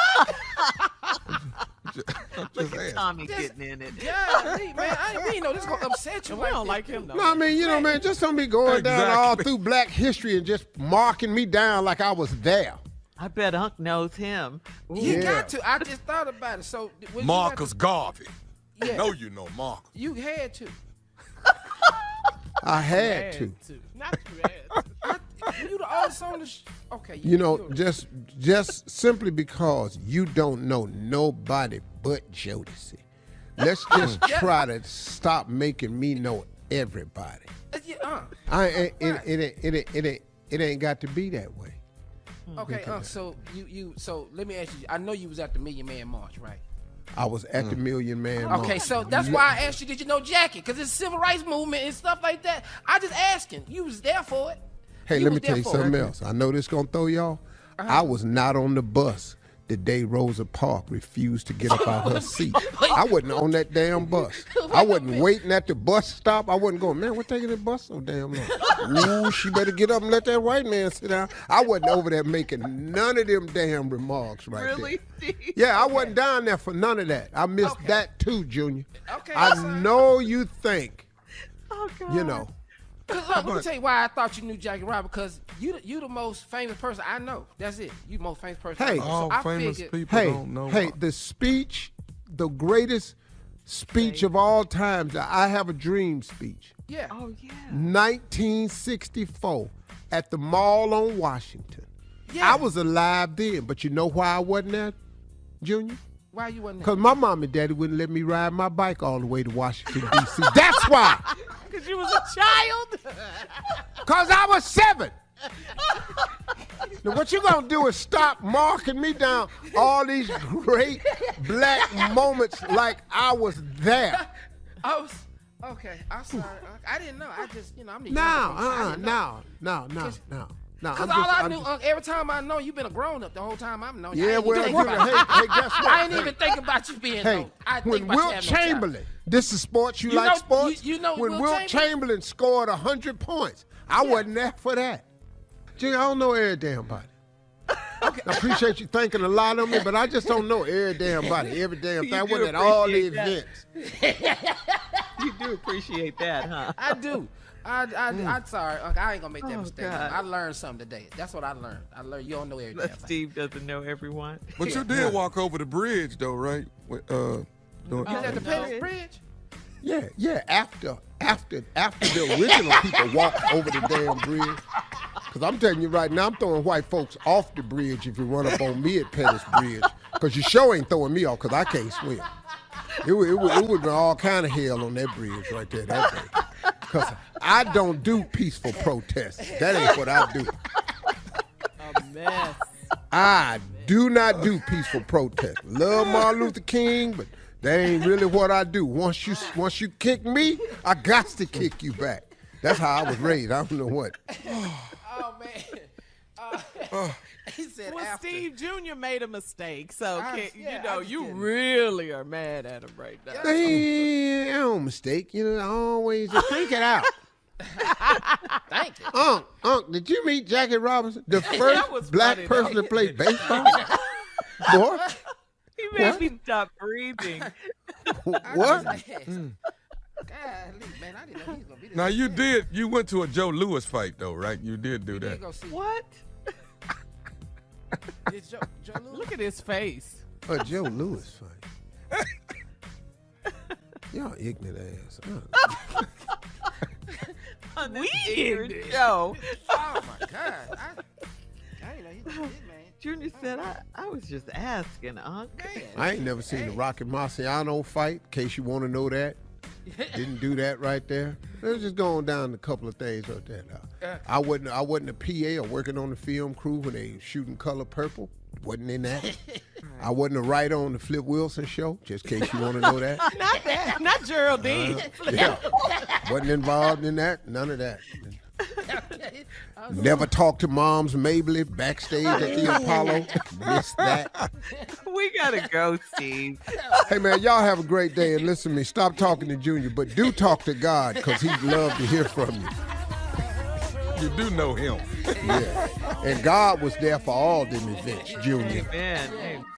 Look at Tommy getting in it. Yeah, man, we ain't know this gonna upset you. We don't like him though. No, I mean, man, just don't be going down all through black history and just marking me down like I was there. I bet Unc knows him. You got to. I just thought about it. So Marcus Garvey. Yeah. I know you know Marcus. You had to. I had to. Not you had to. You the oldest on the okay. Just simply because you don't know nobody but Jodeci. Let's just try to stop making me know everybody. It ain't got to be that way. Okay, so so let me ask you. I know you was at the Million Man March, right? I was at the Million Man March. Okay, so that's why I asked you, did you know Jackie? Because it's civil rights movement and stuff like that. I just asking. You was there for it. Hey, let me tell you something else. I know this gonna throw y'all. I was not on the bus the day Rosa Parks refused to get up out her seat. I wasn't on that damn bus. I wasn't waiting at the bus stop. I wasn't going, man, we're taking the bus so damn long. Ooh, she better get up and let that white man sit down. I wasn't over there making none of them damn remarks right there. Yeah, I wasn't down there for none of that. I missed that too, Junior. Okay, I know you think, Cause look, let me tell you why I thought you knew Jackie Robinson. Because you the most famous person I know. That's it. You the most famous person I know. All so famous people don't know. The speech, the greatest speech of all time, the I Have a Dream speech. Yeah. Oh, yeah. 1964 at the Mall on Washington. Yeah. I was alive then, but you know why I wasn't there, Junior? Why you wasn't there? Because my mom and daddy wouldn't let me ride my bike all the way to Washington, D.C. That's why. Because you was a child? Because I was 7. Now, what you going to do is stop marking me down all these great black moments like I was there. Okay, I'm sorry. I didn't know. I just, I'm the No. Because all I knew, every time I know you've been a grown up the whole time I've known you. Yeah, hey, guess what? I ain't even think about you being Hey, when Wilt Chamberlain, this is sports, you like sports? You know when Wilt Chamberlain scored 100 points, I wasn't there for that. Gee, I don't know every damn body. Okay. I appreciate you thinking a lot of me, but I just don't know every damn body, every damn thing. I wasn't at all the events. You do appreciate that, huh? I do. I'm sorry. I ain't gonna make that mistake. God. I learned something today. That's what I learned. You don't know everything. Steve doesn't know everyone. But you did walk over the bridge, though, right? You was at the Pettis Bridge? Yeah. After the original people walked over the damn bridge. Because I'm telling you right now, I'm throwing white folks off the bridge if you run up on me at Pettis Bridge. Because you sure ain't throwing me off because I can't swim. It would be all kind of hell on that bridge right there that day. Because I don't do peaceful protests. That ain't what I do. A mess. I do not do peaceful protests. Love Martin Luther King, but That ain't really what I do. Once you kick me, I got to kick you back. That's how I was raised. I don't know what. Oh man. He said well, after. Steve Jr. made a mistake, so you kidding. really are mad at him right now. Hey, I don't mistake. I always just think it out. Thank you. Unc, did you meet Jackie Robinson? The first black funny, person though. to play baseball? Boy, He made me stop breathing. what? Golly, man, I didn't know he was gonna be this. Now you went to a Joe Louis fight though, right? You did do that. Go see What? It's Joe Louis. Look at his face. A Joe Louis fight. Y'all ignorant ass. We ignorant Joe. Oh my God. I didn't know he was this man. Junior said, I was just asking, Unc. I ain't never seen the Rocky Marciano fight, in case you want to know that. Didn't do that right there. Let's just go on down a couple of things right there now. I wasn't a PA or working on the film crew when they shooting Color Purple. Wasn't in that. I wasn't a writer on the Flip Wilson show, just in case you want to know that. Not that. Not Geraldine. Yeah. Wasn't involved in that. None of that. Never talked to Mom's Mabley backstage at the Apollo. Missed that. We gotta go, Steve. Hey, man, y'all have a great day. And listen to me, stop talking to Junior, but do talk to God, because he'd love to hear from you. You do know him. Yeah. And God was there for all them events, Junior. Amen.